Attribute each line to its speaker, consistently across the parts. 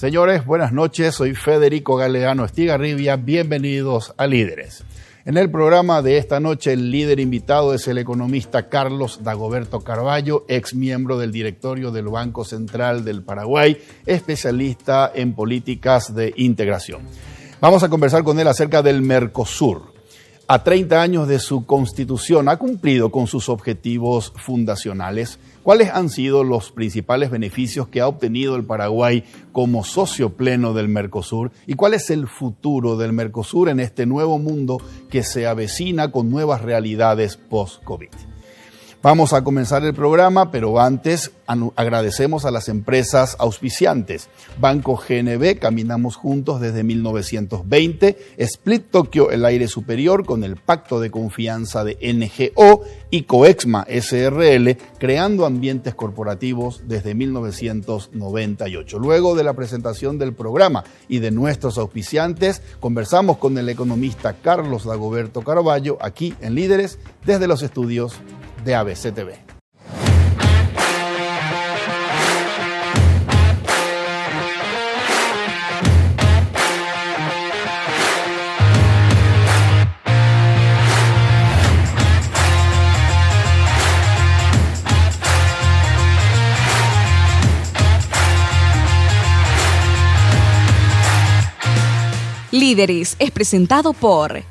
Speaker 1: Señores, buenas noches. Soy Federico Galeano Estigarribia. Bienvenidos a Líderes. En el programa de esta noche, el líder invitado es el economista Carlos Dagoberto Carvalho, ex miembro del directorio del Banco Central del Paraguay, especialista en políticas de integración. Vamos a conversar con él acerca del Mercosur. A 30 años de su constitución, ¿ha cumplido con sus objetivos fundacionales? ¿Cuáles han sido los principales beneficios que ha obtenido el Paraguay como socio pleno del Mercosur? ¿Y cuál es el futuro del Mercosur en este nuevo mundo que se avecina con nuevas realidades post-COVID? Vamos a comenzar el programa, pero antes agradecemos a las empresas auspiciantes. Banco GNB, caminamos juntos desde 1920. Split Tokyo, el aire superior, con el pacto de confianza de NGO. Y Coexma SRL, creando ambientes corporativos desde 1998. Luego de la presentación del programa y de nuestros auspiciantes, conversamos con el economista Carlos Dagoberto Carvalho, aquí en Líderes, desde los estudios de ABC TV.
Speaker 2: Líderes es presentado por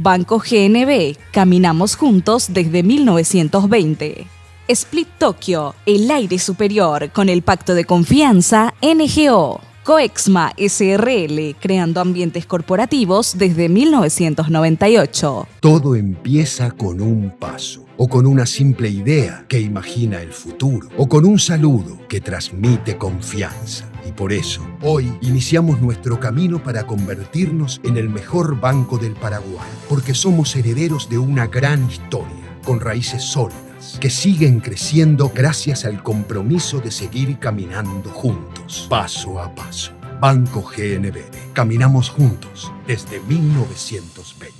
Speaker 2: Banco GNB, caminamos juntos desde 1920. Split Tokyo, el aire superior, con el pacto de confianza NGO. Coexma SRL, creando ambientes corporativos desde 1998.
Speaker 3: Todo empieza con un paso, o con una simple idea que imagina el futuro, o con un saludo que transmite confianza. Y por eso, hoy iniciamos nuestro camino para convertirnos en el mejor banco del Paraguay, porque somos herederos de una gran historia, con raíces sólidas, que siguen creciendo gracias al compromiso de seguir caminando juntos, paso a paso. Banco GNB, caminamos juntos desde 1920.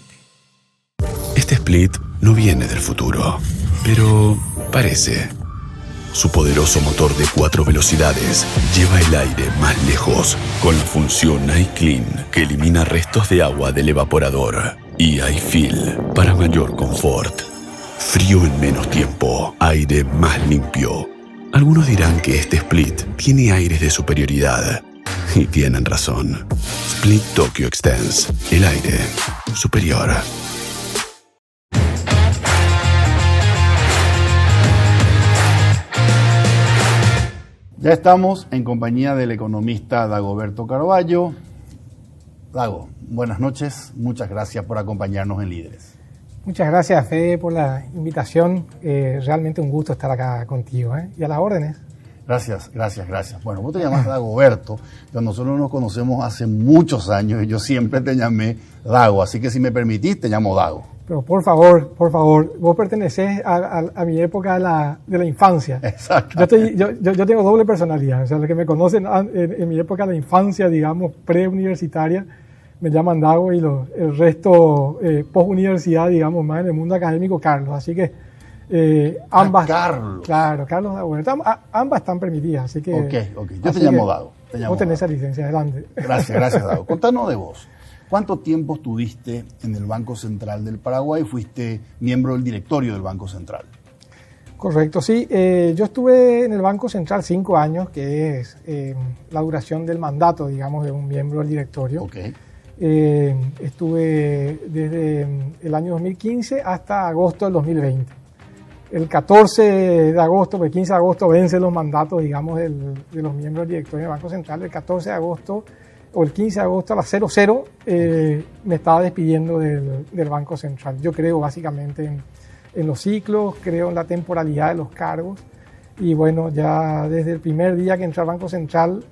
Speaker 4: Este Split no viene del futuro, pero parece. Su poderoso motor de 4 velocidades lleva el aire más lejos con la función iClean, que elimina restos de agua del evaporador, y iFill para mayor confort. Frío en menos tiempo, aire más limpio. Algunos dirán que este Split tiene aires de superioridad, y tienen razón. Split Tokyo Extends, el aire superior.
Speaker 1: Ya estamos en compañía del economista Dagoberto Carvalho. Dago, buenas noches. Muchas gracias por acompañarnos en Líderes.
Speaker 5: Muchas gracias, Fede, por la invitación. Realmente un gusto estar acá contigo, y a las órdenes.
Speaker 1: Gracias. Bueno, vos te llamas Dagoberto, pero nosotros nos conocemos hace muchos años y yo siempre te llamé Dago, así que si me permitís, te llamo Dago.
Speaker 5: Pero por favor, vos pertenecés a mi época de la infancia.
Speaker 1: Exacto.
Speaker 5: Yo tengo doble personalidad, o sea, los que me conocen en mi época de la infancia, digamos, preuniversitaria, me llaman Dago, y el resto postuniversidad, digamos, más en el mundo académico, Carlos. Así que ambas.
Speaker 1: Carlos.
Speaker 5: Claro, Carlos Dagoberto. Ambas están permitidas, así que.
Speaker 1: Ok. Yo te llamo Dago.
Speaker 5: Vos tenés esa licencia, adelante.
Speaker 1: Gracias, Dago. Contanos de vos. ¿Cuánto tiempo estuviste en el Banco Central del Paraguay? ¿Fuiste miembro del directorio del Banco Central?
Speaker 5: Correcto, sí. Yo estuve en el Banco Central 5 años, que es la duración del mandato, digamos, de un miembro del directorio.
Speaker 1: Okay.
Speaker 5: Estuve desde el año 2015 hasta agosto del 2020. El 14 de agosto, el 15 de agosto vencen los mandatos, digamos, de los miembros del directorio del Banco Central. El 14 de agosto o el 15 de agosto a las 00 me estaba despidiendo del Banco Central. Yo creo básicamente en los ciclos, creo en la temporalidad de los cargos, y bueno, ya desde el primer día que entré al Banco Central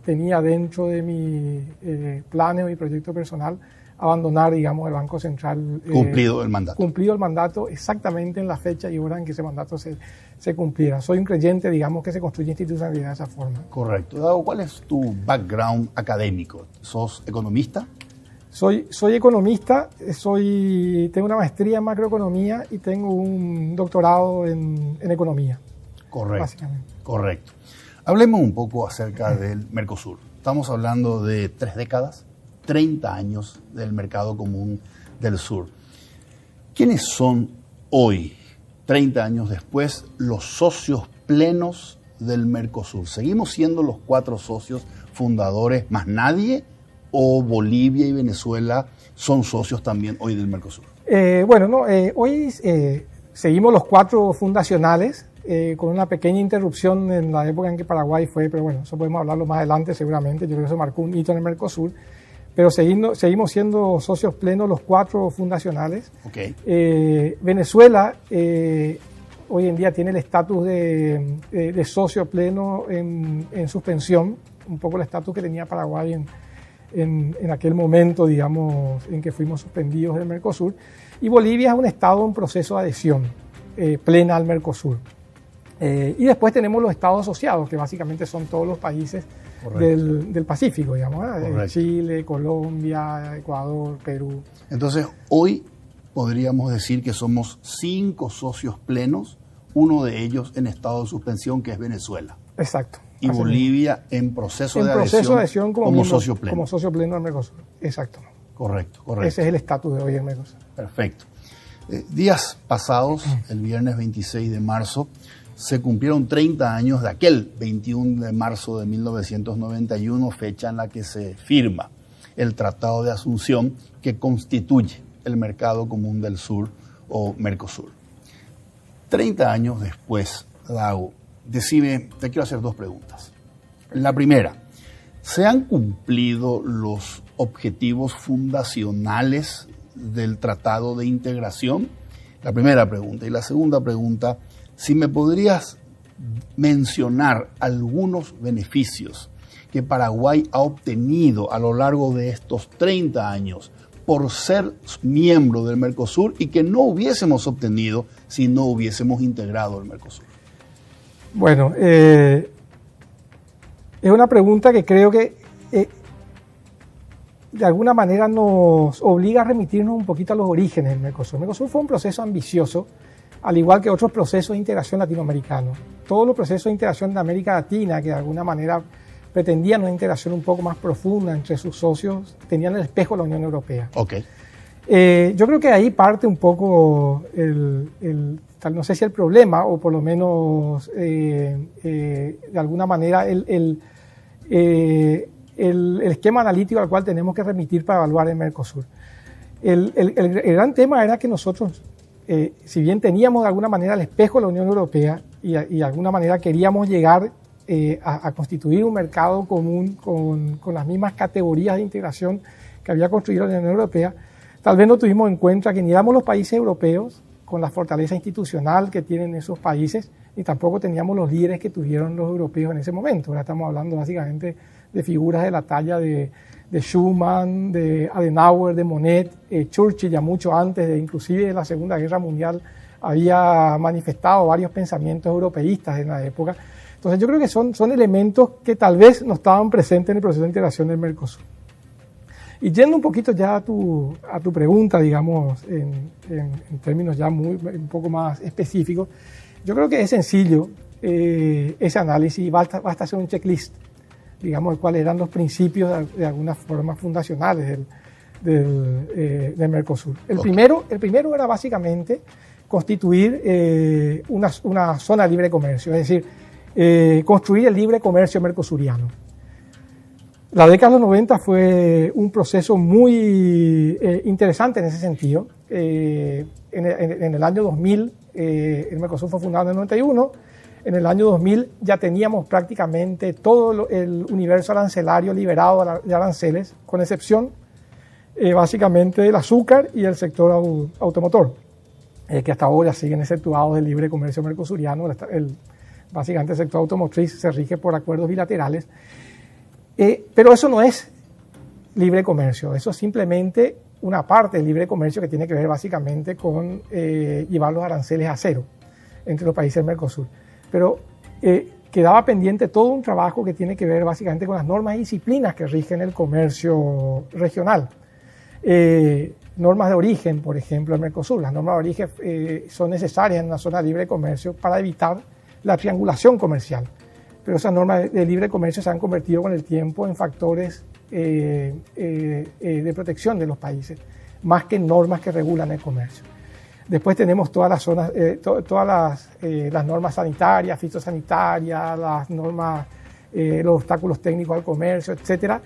Speaker 5: tenía dentro de mi planes o mi proyecto personal abandonar, digamos, el Banco Central.
Speaker 1: Cumplido el mandato.
Speaker 5: Cumplido el mandato exactamente en la fecha y hora en que ese mandato se cumpliera. Soy un creyente, digamos, que se construye institucionalidad de esa forma.
Speaker 1: Correcto. Dago, ¿cuál es tu background académico? ¿Sos economista?
Speaker 5: Soy economista, tengo una maestría en macroeconomía y tengo un doctorado en economía.
Speaker 1: Correcto.
Speaker 5: Básicamente.
Speaker 1: Correcto. Hablemos un poco acerca del Mercosur. Estamos hablando de 3 décadas, 30 años del Mercado Común del Sur. ¿Quiénes son hoy, 30 años después, los socios plenos del Mercosur? ¿Seguimos siendo los 4 socios fundadores más nadie o Bolivia y Venezuela son socios también hoy del Mercosur?
Speaker 5: Hoy seguimos los 4 fundacionales, con una pequeña interrupción en la época en que Paraguay fue, pero bueno, eso podemos hablarlo más adelante seguramente. Yo creo que eso marcó un hito en el Mercosur, pero seguimos siendo socios plenos los 4 fundacionales.
Speaker 1: Okay.
Speaker 5: Venezuela hoy en día tiene el estatus de socio pleno en suspensión, un poco el estatus que tenía Paraguay en aquel momento, digamos, en que fuimos suspendidos del Mercosur. Y Bolivia es un estado en proceso de adhesión plena al Mercosur. Y después tenemos los estados asociados, que básicamente son todos los países del Pacífico, digamos, Chile, Colombia, Ecuador, Perú.
Speaker 1: Entonces, hoy podríamos decir que somos 5 socios plenos, uno de ellos en estado de suspensión, que es Venezuela.
Speaker 5: Exacto.
Speaker 1: Y Bolivia en proceso de adhesión como socio pleno.
Speaker 5: Como socio pleno del Mercosur, exacto.
Speaker 1: Correcto.
Speaker 5: Ese es el estatus de hoy en Mercosur.
Speaker 1: Perfecto. Días pasados, el viernes 26 de marzo, se cumplieron 30 años de aquel 21 de marzo de 1991, fecha en la que se firma el Tratado de Asunción que constituye el Mercado Común del Sur o Mercosur. 30 años después, Dago, decime, te quiero hacer 2 preguntas. La primera, ¿se han cumplido los objetivos fundacionales del Tratado de Integración? La primera pregunta. Y la segunda pregunta, si me podrías mencionar algunos beneficios que Paraguay ha obtenido a lo largo de estos 30 años por ser miembro del Mercosur y que no hubiésemos obtenido si no hubiésemos integrado el Mercosur.
Speaker 5: Bueno, es una pregunta que creo que de alguna manera nos obliga a remitirnos un poquito a los orígenes del Mercosur. El Mercosur fue un proceso ambicioso, al igual que otros procesos de integración latinoamericanos. Todos los procesos de integración de América Latina, que de alguna manera pretendían una integración un poco más profunda entre sus socios, tenían el espejo de la Unión Europea.
Speaker 1: Okay.
Speaker 5: Yo creo que de ahí parte un poco no sé si el problema, o por lo menos de alguna manera el esquema analítico al cual tenemos que remitir para evaluar el Mercosur. El gran tema era que nosotros, si bien teníamos de alguna manera el espejo de la Unión Europea y de alguna manera queríamos llegar a constituir un mercado común con las mismas categorías de integración que había construido la Unión Europea, tal vez no tuvimos en cuenta que ni éramos los países europeos con la fortaleza institucional que tienen esos países, ni tampoco teníamos los líderes que tuvieron los europeos en ese momento. Ahora estamos hablando básicamente de figuras de la talla de Schuman, de Adenauer, de Monnet. Churchill, ya mucho antes, inclusive de la Segunda Guerra Mundial, había manifestado varios pensamientos europeístas en la época. Entonces yo creo que son elementos que tal vez no estaban presentes en el proceso de integración del Mercosur. Y yendo un poquito ya a tu pregunta, digamos, en términos ya un poco más específicos, yo creo que es sencillo ese análisis, basta hacer un checklist, digamos, de cuáles eran los principios de alguna forma fundacionales del Mercosur. El primero era básicamente constituir una zona de libre comercio, es decir, construir el libre comercio mercosuriano. La década de los 90 fue un proceso muy interesante en ese sentido. En el año 2000, el Mercosur fue fundado en el 91. En el año 2000 ya teníamos prácticamente todo el universo arancelario liberado de aranceles, con excepción básicamente del azúcar y el sector automotor, que hasta ahora siguen exceptuados del libre comercio mercosuriano. Básicamente el sector automotriz se rige por acuerdos bilaterales. Pero eso no es libre comercio, eso es simplemente una parte del libre comercio que tiene que ver básicamente con llevar los aranceles a cero entre los países del Mercosur. Pero quedaba pendiente todo un trabajo que tiene que ver básicamente con las normas y disciplinas que rigen el comercio regional. Normas de origen, por ejemplo, el Mercosur. Las normas de origen son necesarias en una zona de libre comercio para evitar la triangulación comercial. pero esas normas de libre comercio se han convertido con el tiempo en factores de protección de los países, más que normas que regulan el comercio. Después tenemos todas las zonas, todas las normas sanitarias, fitosanitarias, las normas, los obstáculos técnicos al comercio, etcétera,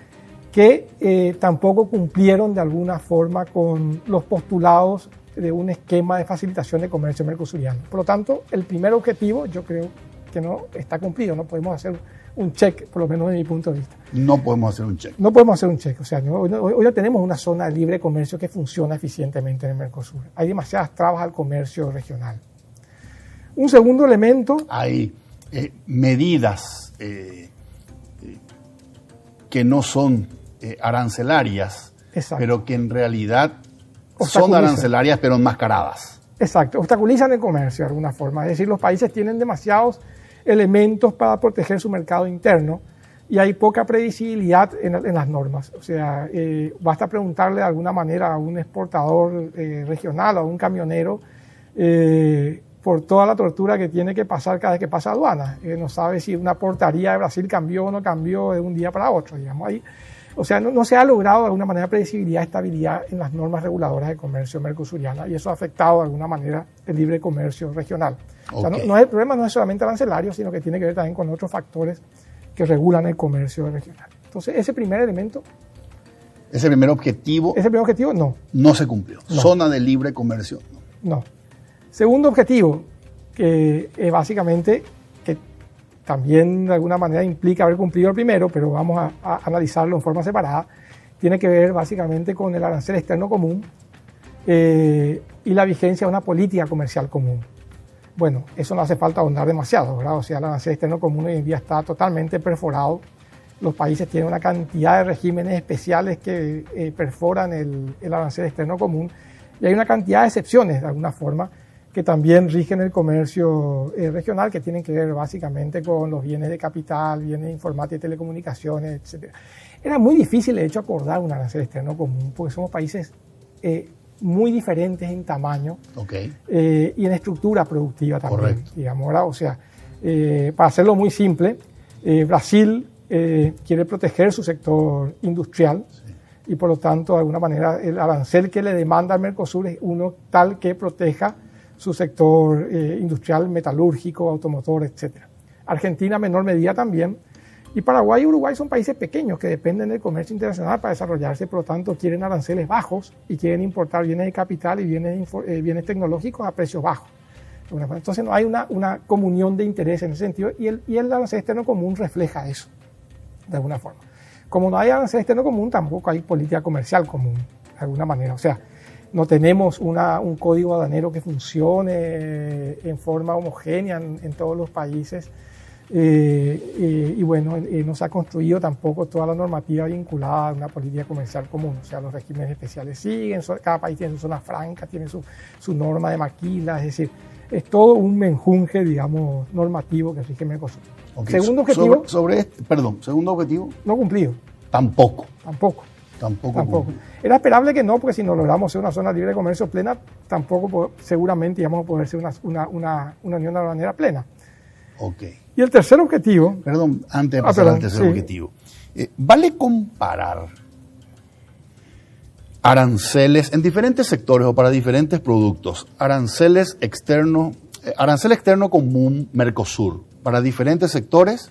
Speaker 5: que tampoco cumplieron de alguna forma con los postulados de un esquema de facilitación de comercio mercosuriano. Por lo tanto, el primer objetivo yo creo que no está cumplido, no podemos hacer un check, por lo menos de mi punto de vista.
Speaker 1: No podemos hacer un check.
Speaker 5: No podemos hacer un check, o sea, hoy ya tenemos una zona de libre comercio que funciona eficientemente en el Mercosur. Hay demasiadas trabas al comercio regional. Un segundo elemento...
Speaker 1: Hay medidas que no son arancelarias,
Speaker 5: exacto,
Speaker 1: pero que en realidad son arancelarias pero enmascaradas.
Speaker 5: Exacto, obstaculizan el comercio de alguna forma. Es decir, los países tienen demasiados elementos para proteger su mercado interno y hay poca predecibilidad en las normas. O sea, basta preguntarle de alguna manera a un exportador regional o a un camionero por toda la tortura que tiene que pasar cada vez que pasa aduana. No sabe si una portaría de Brasil cambió o no cambió de un día para otro, digamos ahí. O sea, no se ha logrado de alguna manera predecibilidad, estabilidad en las normas reguladoras de comercio mercosuriana y eso ha afectado de alguna manera el libre comercio regional. Okay. O sea, el problema no es solamente arancelario, sino que tiene que ver también con otros factores que regulan el comercio regional. Entonces, ese primer elemento...
Speaker 1: Ese primer objetivo...
Speaker 5: Ese primer objetivo, no.
Speaker 1: No se cumplió.
Speaker 5: No.
Speaker 1: Zona de libre comercio, no.
Speaker 5: No. Segundo objetivo, que es básicamente... también de alguna manera implica haber cumplido el primero, pero vamos a analizarlo en forma separada, tiene que ver básicamente con el arancel externo común y la vigencia de una política comercial común. Bueno, eso no hace falta ahondar demasiado, ¿verdad? O sea, el arancel externo común hoy en día está totalmente perforado. Los países tienen una cantidad de regímenes especiales que perforan el arancel externo común y hay una cantidad de excepciones, de alguna forma, que también rigen el comercio regional, que tienen que ver básicamente con los bienes de capital, bienes de informática y telecomunicaciones, etc. Era muy difícil, de hecho, acordar un arancel externo común, porque somos países muy diferentes en tamaño, okay, y en estructura productiva también.
Speaker 1: Correcto.
Speaker 5: Digamos, ¿verdad? O sea, para hacerlo muy simple, Brasil quiere proteger su sector industrial, sí, y por lo tanto, de alguna manera, el arancel que le demanda al Mercosur es uno tal que proteja su sector industrial, metalúrgico, automotor, etc. Argentina, en menor medida también. Y Paraguay y Uruguay son países pequeños que dependen del comercio internacional para desarrollarse, por lo tanto quieren aranceles bajos y quieren importar bienes de capital y bienes tecnológicos a precios bajos. Entonces no hay una comunión de interés en ese sentido y el arancel externo común refleja eso, de alguna forma. Como no hay arancel externo común, tampoco hay política comercial común, de alguna manera. O sea, no tenemos un código aduanero que funcione en forma homogénea en todos los países. Y bueno, no se ha construido tampoco toda la normativa vinculada a una política comercial común. O sea, los regímenes especiales siguen, cada país tiene su zona franca, tiene su norma de maquila, es decir, es todo un menjunje, digamos, normativo que rige Mercosur.
Speaker 1: Okay.
Speaker 5: Segundo objetivo...
Speaker 1: Segundo objetivo...
Speaker 5: No cumplido.
Speaker 1: Tampoco.
Speaker 5: Era esperable que no, porque si no logramos ser una zona libre de comercio plena, tampoco seguramente íbamos a poder ser una unión aduanera plena.
Speaker 1: Okay.
Speaker 5: Y el tercer objetivo...
Speaker 1: Perdón, antes de pasar al tercer objetivo. ¿Vale comparar aranceles en diferentes sectores o para diferentes productos? Arancel externo común Mercosur para diferentes sectores,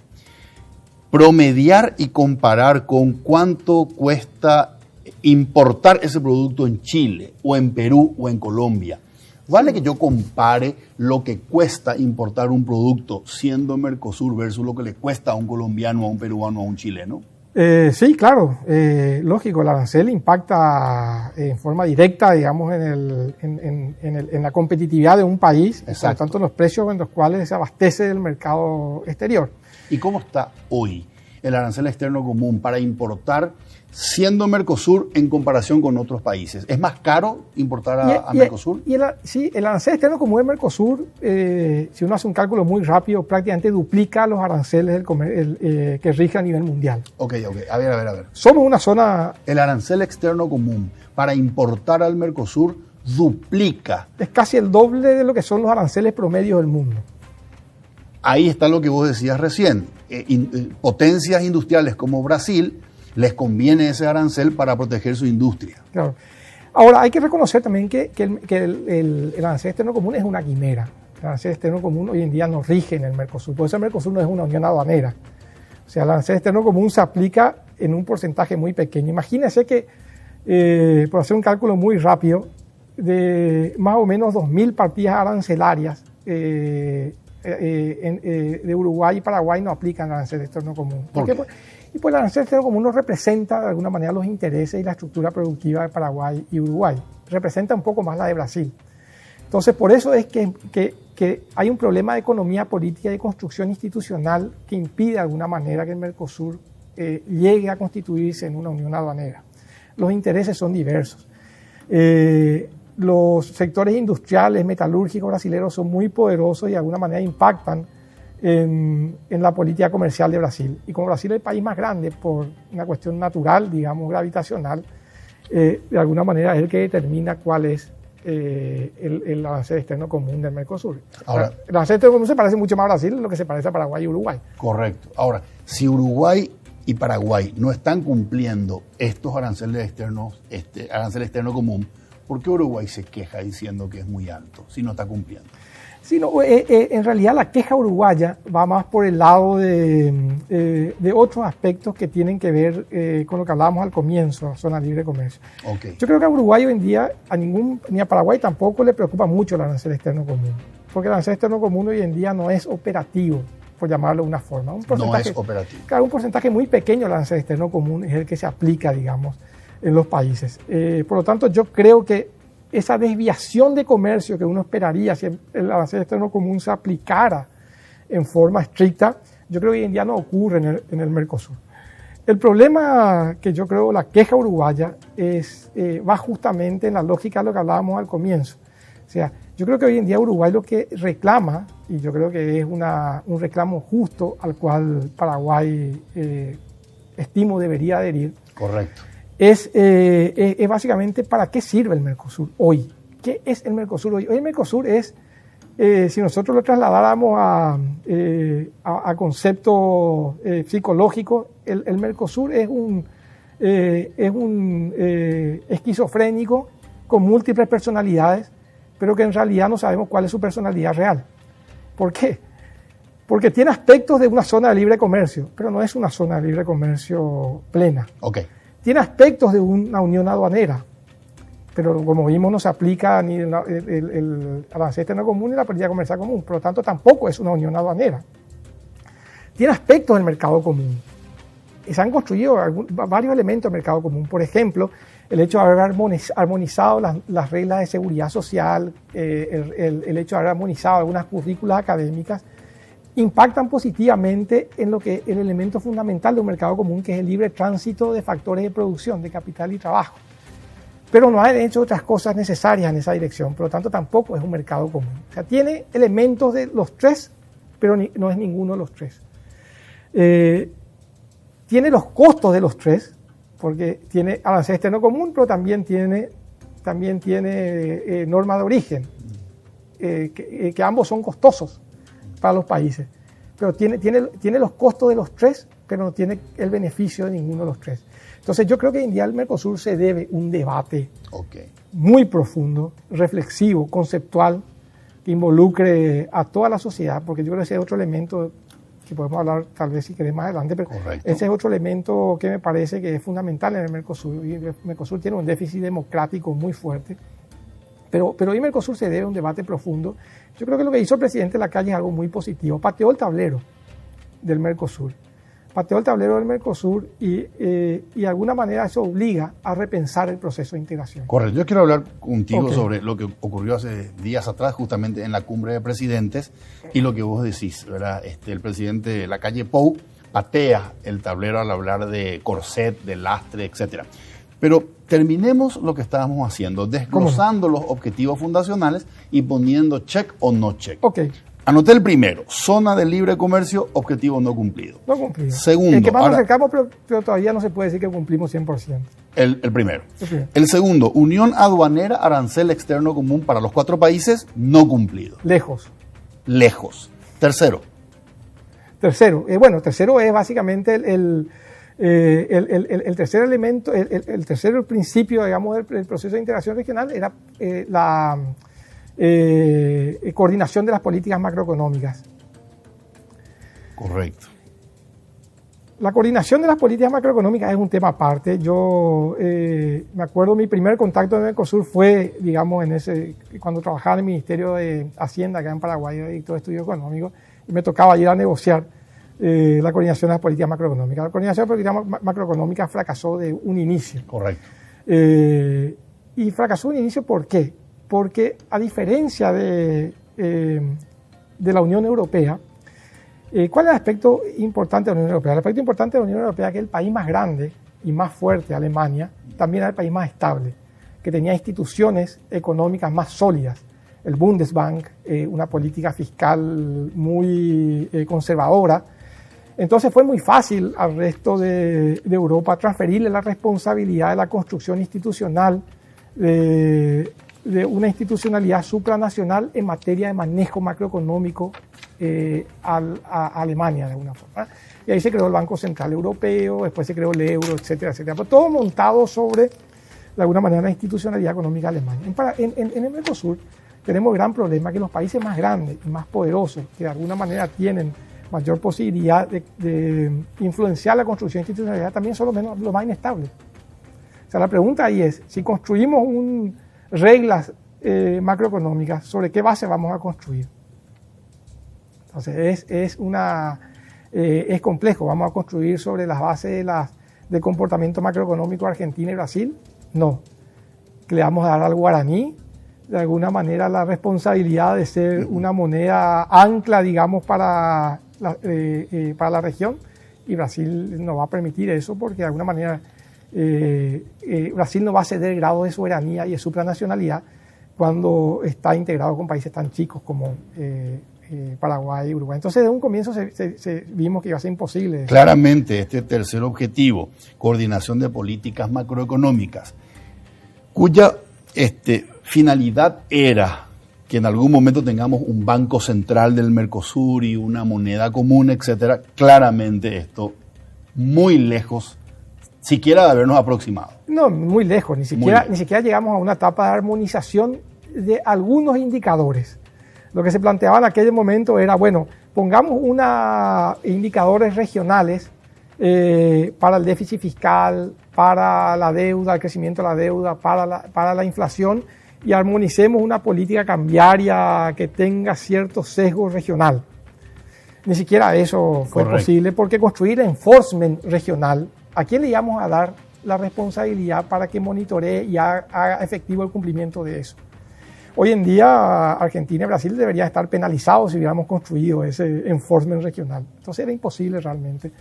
Speaker 1: promediar y comparar con cuánto cuesta importar ese producto en Chile o en Perú o en Colombia. ¿Vale que yo compare lo que cuesta importar un producto siendo Mercosur versus lo que le cuesta a un colombiano, a un peruano, a un chileno?
Speaker 5: Sí, claro, lógico, el arancel impacta en forma directa, digamos, en la competitividad de un país, por lo tanto, los precios en los cuales se abastece el mercado exterior.
Speaker 1: ¿Y cómo está hoy el arancel externo común para importar siendo Mercosur en comparación con otros países? ¿Es más caro importar a Mercosur?
Speaker 5: Sí, el arancel externo común de Mercosur, si uno hace un cálculo muy rápido, prácticamente duplica los aranceles que rigen a nivel mundial.
Speaker 1: Ok. A ver.
Speaker 5: Somos una zona...
Speaker 1: El arancel externo común para importar al Mercosur duplica.
Speaker 5: Es casi el doble de lo que son los aranceles promedios del mundo.
Speaker 1: Ahí está lo que vos decías recién. potencias industriales como Brasil les conviene ese arancel para proteger su industria.
Speaker 5: Claro. Ahora, hay que reconocer también que el arancel externo común es una quimera. El arancel externo común hoy en día no rige en el Mercosur. Por eso el Mercosur no es una unión aduanera. O sea, el arancel externo común se aplica en un porcentaje muy pequeño. Imagínense que, por hacer un cálculo muy rápido, de más o menos 2.000 partidas arancelarias de Uruguay y Paraguay no aplican el arancel externo común. ¿Por qué? Y pues el arancel externo común no representa de alguna manera los intereses y la estructura productiva de Paraguay y Uruguay. Representa un poco más la de Brasil. Entonces, por eso es que hay un problema de economía política y de construcción institucional que impide de alguna manera que el Mercosur llegue a constituirse en una unión aduanera. Los intereses son diversos. Los sectores industriales, metalúrgicos brasileños son muy poderosos y de alguna manera impactan en la política comercial de Brasil. Y como Brasil es el país más grande por una cuestión natural, digamos, gravitacional, de alguna manera es el que determina cuál es el arancel externo común del Mercosur. Ahora, el arancel externo común se parece mucho más a Brasil de lo que se parece a Paraguay y Uruguay.
Speaker 1: Correcto. Ahora, si Uruguay y Paraguay no están cumpliendo estos aranceles externos, arancel externo común, ¿por qué Uruguay se queja diciendo que es muy alto si no está cumpliendo?
Speaker 5: Sí, no, en realidad la queja uruguaya va más por el lado de otros aspectos que tienen que ver con lo que hablábamos al comienzo, zona libre de comercio.
Speaker 1: Okay.
Speaker 5: Yo creo que a Uruguay hoy en día, ni a Paraguay tampoco le preocupa mucho el arancel externo común, porque el arancel externo común hoy en día no es operativo, por llamarlo de una forma.
Speaker 1: No es operativo.
Speaker 5: Claro, un porcentaje muy pequeño del arancel externo común es el que se aplica, digamos, en los países. Por lo tanto, yo creo que esa desviación de comercio que uno esperaría si el arancel externo común se aplicara en forma estricta, yo creo que hoy en día no ocurre en el Mercosur. El problema que yo creo, la queja uruguaya, va justamente en la lógica de lo que hablábamos al comienzo. O sea, yo creo que hoy en día Uruguay lo que reclama, y yo creo que es un reclamo justo al cual Paraguay estimo debería adherir.
Speaker 1: Correcto.
Speaker 5: Es básicamente para qué sirve el Mercosur hoy. ¿Qué es el Mercosur hoy? Hoy el Mercosur es, si nosotros lo trasladáramos a concepto psicológico, el Mercosur es un esquizofrénico con múltiples personalidades, pero que en realidad no sabemos cuál es su personalidad real. ¿Por qué? Porque tiene aspectos de una zona de libre comercio, pero no es una zona de libre comercio plena.
Speaker 1: Okay.
Speaker 5: Tiene aspectos de una unión aduanera, pero como vimos no se aplica ni el arancel externo común ni la política comercial común, por lo tanto tampoco es una unión aduanera. Tiene aspectos del mercado común. Se han construido varios elementos del mercado común, por ejemplo, el hecho de haber armonizado las reglas de seguridad social, el hecho de haber armonizado algunas currículas académicas, impactan positivamente en lo que el elemento fundamental de un mercado común, que es el libre tránsito de factores de producción, de capital y trabajo. Pero no hay, de hecho, otras cosas necesarias en esa dirección, por lo tanto tampoco es un mercado común. O sea, tiene elementos de los tres, pero no es ninguno de los tres. Tiene los costos de los tres, porque tiene arancel externo común, pero también tiene norma de origen, que ambos son costosos para los países, pero tiene los costos de los tres, pero no tiene el beneficio de ninguno de los tres. Entonces yo creo que hoy en día al Mercosur se debe un debate muy profundo, reflexivo, conceptual, que involucre a toda la sociedad, porque yo creo que ese es otro elemento que podemos hablar tal vez si querés más adelante, pero ese es otro elemento que me parece que es fundamental en el Mercosur, y el Mercosur tiene un déficit democrático muy fuerte. Pero hoy Mercosur se debe a un debate profundo. Yo creo que lo que hizo el presidente Lacalle es algo muy positivo. Pateó el tablero del Mercosur. Y de alguna manera eso obliga a repensar el proceso de integración.
Speaker 1: Correcto. Yo quiero hablar contigo sobre lo que ocurrió hace días atrás, justamente en la cumbre de presidentes, y lo que vos decís, ¿verdad? El presidente Lacalle Pou patea el tablero al hablar de corset, de lastre, etcétera. Pero terminemos lo que estábamos haciendo, desglosando los objetivos fundacionales y poniendo check o no check. Anoté el primero, zona de libre comercio, objetivo no cumplido.
Speaker 5: No cumplido.
Speaker 1: Segundo.
Speaker 5: El que más nos acercamos, pero todavía no se puede decir que cumplimos 100%.
Speaker 1: El primero. El segundo, unión aduanera, arancel externo común para los 4 países, no cumplido.
Speaker 5: Lejos.
Speaker 1: Tercero.
Speaker 5: Tercero, tercero es básicamente el tercer elemento, el tercer principio, digamos, del proceso de integración regional era la coordinación de las políticas macroeconómicas.
Speaker 1: Correcto.
Speaker 5: La coordinación de las políticas macroeconómicas es un tema aparte. Yo me acuerdo, mi primer contacto en Mercosur fue, digamos, cuando trabajaba en el Ministerio de Hacienda acá en Paraguay, director de estudios económicos, y me tocaba ir a negociar la coordinación de las políticas macroeconómicas. La coordinación de las políticas macroeconómicas fracasó de un inicio.
Speaker 1: Correcto.
Speaker 5: Y fracasó de un inicio, ¿por qué? Porque a diferencia de la Unión Europea, ¿cuál es el aspecto importante de la Unión Europea? El aspecto importante de la Unión Europea es que el país más grande y más fuerte, Alemania, también era el país más estable, que tenía instituciones económicas más sólidas. El Bundesbank, una política fiscal muy conservadora. Entonces fue muy fácil al resto de Europa transferirle la responsabilidad de la construcción institucional de una institucionalidad supranacional en materia de manejo macroeconómico a Alemania, de alguna forma. Y ahí se creó el Banco Central Europeo, después se creó el euro, etcétera, etcétera. Pero todo montado sobre, de alguna manera, la institucionalidad económica de Alemania. En el Mercosur tenemos el gran problema que los países más grandes y más poderosos, que de alguna manera tienen mayor posibilidad de influenciar la construcción de institucionalidad, también son los más inestables. O sea, la pregunta ahí es, si construimos reglas macroeconómicas, ¿sobre qué base vamos a construir? Entonces es complejo. ¿Vamos a construir sobre las bases del comportamiento macroeconómico de Argentina y Brasil? No. ¿Le vamos a dar al guaraní de alguna manera la responsabilidad de ser una moneda ancla, digamos, para la región? Y Brasil no va a permitir eso porque de alguna manera Brasil no va a ceder grado de soberanía y de supranacionalidad cuando está integrado con países tan chicos como Paraguay y Uruguay. Entonces, desde un comienzo vimos que iba a ser imposible.
Speaker 1: Claramente, este tercer objetivo, coordinación de políticas macroeconómicas, cuya finalidad era que en algún momento tengamos un banco central del Mercosur y una moneda común, etcétera. Claramente esto muy lejos, siquiera de habernos aproximado.
Speaker 5: No, muy lejos, ni siquiera llegamos a una etapa de armonización de algunos indicadores. Lo que se planteaba en aquel momento era, bueno, pongamos indicadores regionales para el déficit fiscal, para la deuda, el crecimiento de la deuda, para la inflación, y armonicemos una política cambiaria que tenga cierto sesgo regional. Ni siquiera eso fue posible, porque construir enforcement regional, ¿a quién le íbamos a dar la responsabilidad para que monitoree y haga efectivo el cumplimiento de eso? Hoy en día Argentina y Brasil deberían estar penalizados si hubiéramos construido ese enforcement regional. Entonces era imposible realmente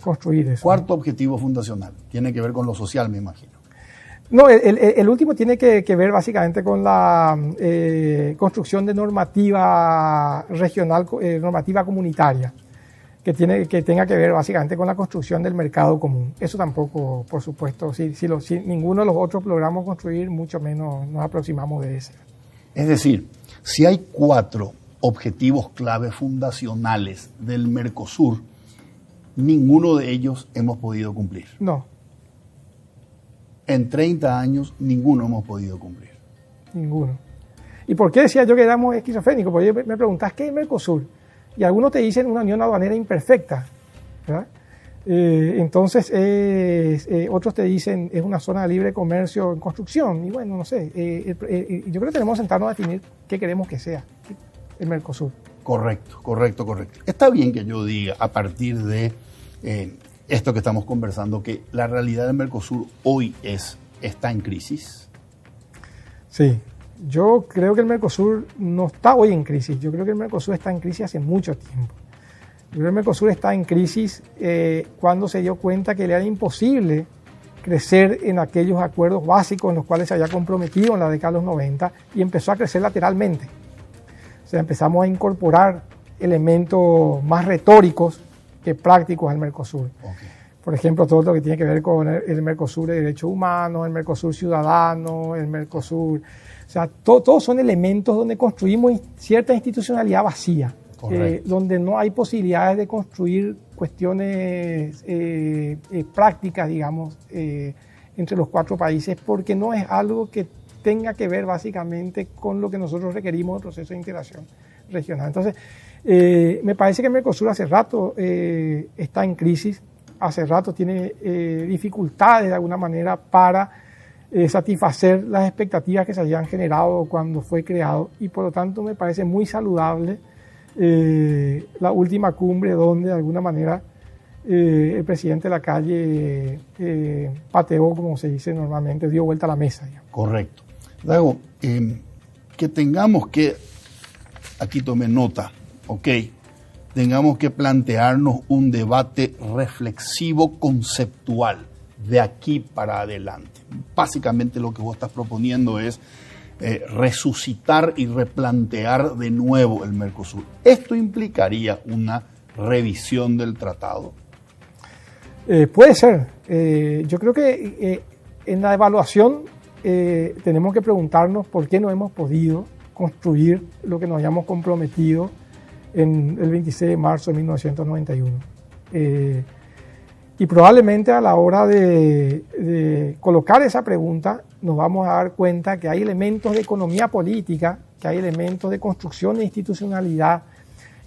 Speaker 5: construir eso.
Speaker 1: Cuarto objetivo fundacional, tiene que ver con lo social, me imagino.
Speaker 5: No, el último tiene que ver básicamente con la construcción de normativa regional, normativa comunitaria, que tenga que ver básicamente con la construcción del mercado común. Eso tampoco, por supuesto, si ninguno de los otros logramos construir, mucho menos nos aproximamos de ese.
Speaker 1: Es decir, si hay 4 objetivos clave fundacionales del Mercosur, ninguno de ellos hemos podido cumplir.
Speaker 5: No.
Speaker 1: En 30 años, ninguno hemos podido cumplir.
Speaker 5: Ninguno. ¿Y por qué decía yo que éramos esquizofrénicos? Porque me preguntás, ¿qué es Mercosur? Y algunos te dicen una unión aduanera imperfecta, ¿verdad? Entonces, otros te dicen es una zona de libre comercio en construcción. Y bueno, no sé, yo creo que tenemos que sentarnos a definir qué queremos que sea el Mercosur.
Speaker 1: Correcto. Está bien que yo diga, a partir de esto que estamos conversando, que la realidad del Mercosur hoy está en crisis.
Speaker 5: Sí, yo creo que el Mercosur no está hoy en crisis. Yo creo que el Mercosur está en crisis hace mucho tiempo. Yo creo que el Mercosur está en crisis cuando se dio cuenta que le era imposible crecer en aquellos acuerdos básicos en los cuales se había comprometido en la década de los 90 y empezó a crecer lateralmente. O sea, empezamos a incorporar elementos más retóricos que prácticos al Mercosur. Okay. Por ejemplo, todo lo que tiene que ver con el Mercosur de derechos humanos, el Mercosur ciudadano, el Mercosur... O sea, todos son elementos donde construimos cierta institucionalidad vacía. donde no hay posibilidades de construir cuestiones prácticas, digamos, entre los 4 países, porque no es algo que tenga que ver básicamente con lo que nosotros requerimos del proceso de integración regional. Entonces, me parece que Mercosur hace rato está en crisis, hace rato tiene dificultades de alguna manera para satisfacer las expectativas que se habían generado cuando fue creado, y por lo tanto me parece muy saludable la última cumbre donde de alguna manera el presidente Lacalle pateó, como se dice normalmente, dio vuelta a la mesa. Digamos.
Speaker 1: Correcto. Dago, que tengamos que, aquí tomé nota, ok, tengamos que plantearnos un debate reflexivo conceptual de aquí para adelante. Básicamente lo que vos estás proponiendo es resucitar y replantear de nuevo el Mercosur. ¿Esto implicaría una revisión del tratado?
Speaker 5: Puede ser. Yo creo que en la evaluación tenemos que preguntarnos por qué no hemos podido construir lo que nos habíamos comprometido en el 26 de marzo de 1991. Y probablemente a la hora de colocar esa pregunta nos vamos a dar cuenta que hay elementos de economía política, que hay elementos de construcción de institucionalidad,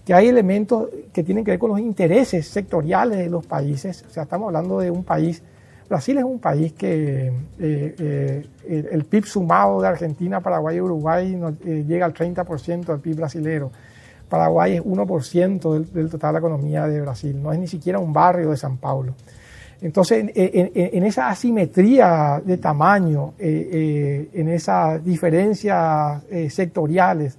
Speaker 5: que hay elementos que tienen que ver con los intereses sectoriales de los países. O sea, estamos hablando de un país, Brasil es un país que el PIB sumado de Argentina, Paraguay y Uruguay llega al 30% del PIB brasilero. Paraguay es 1% del total de la economía de Brasil, no es ni siquiera un barrio de San Paulo. Entonces, en esa asimetría de tamaño, en esas diferencias sectoriales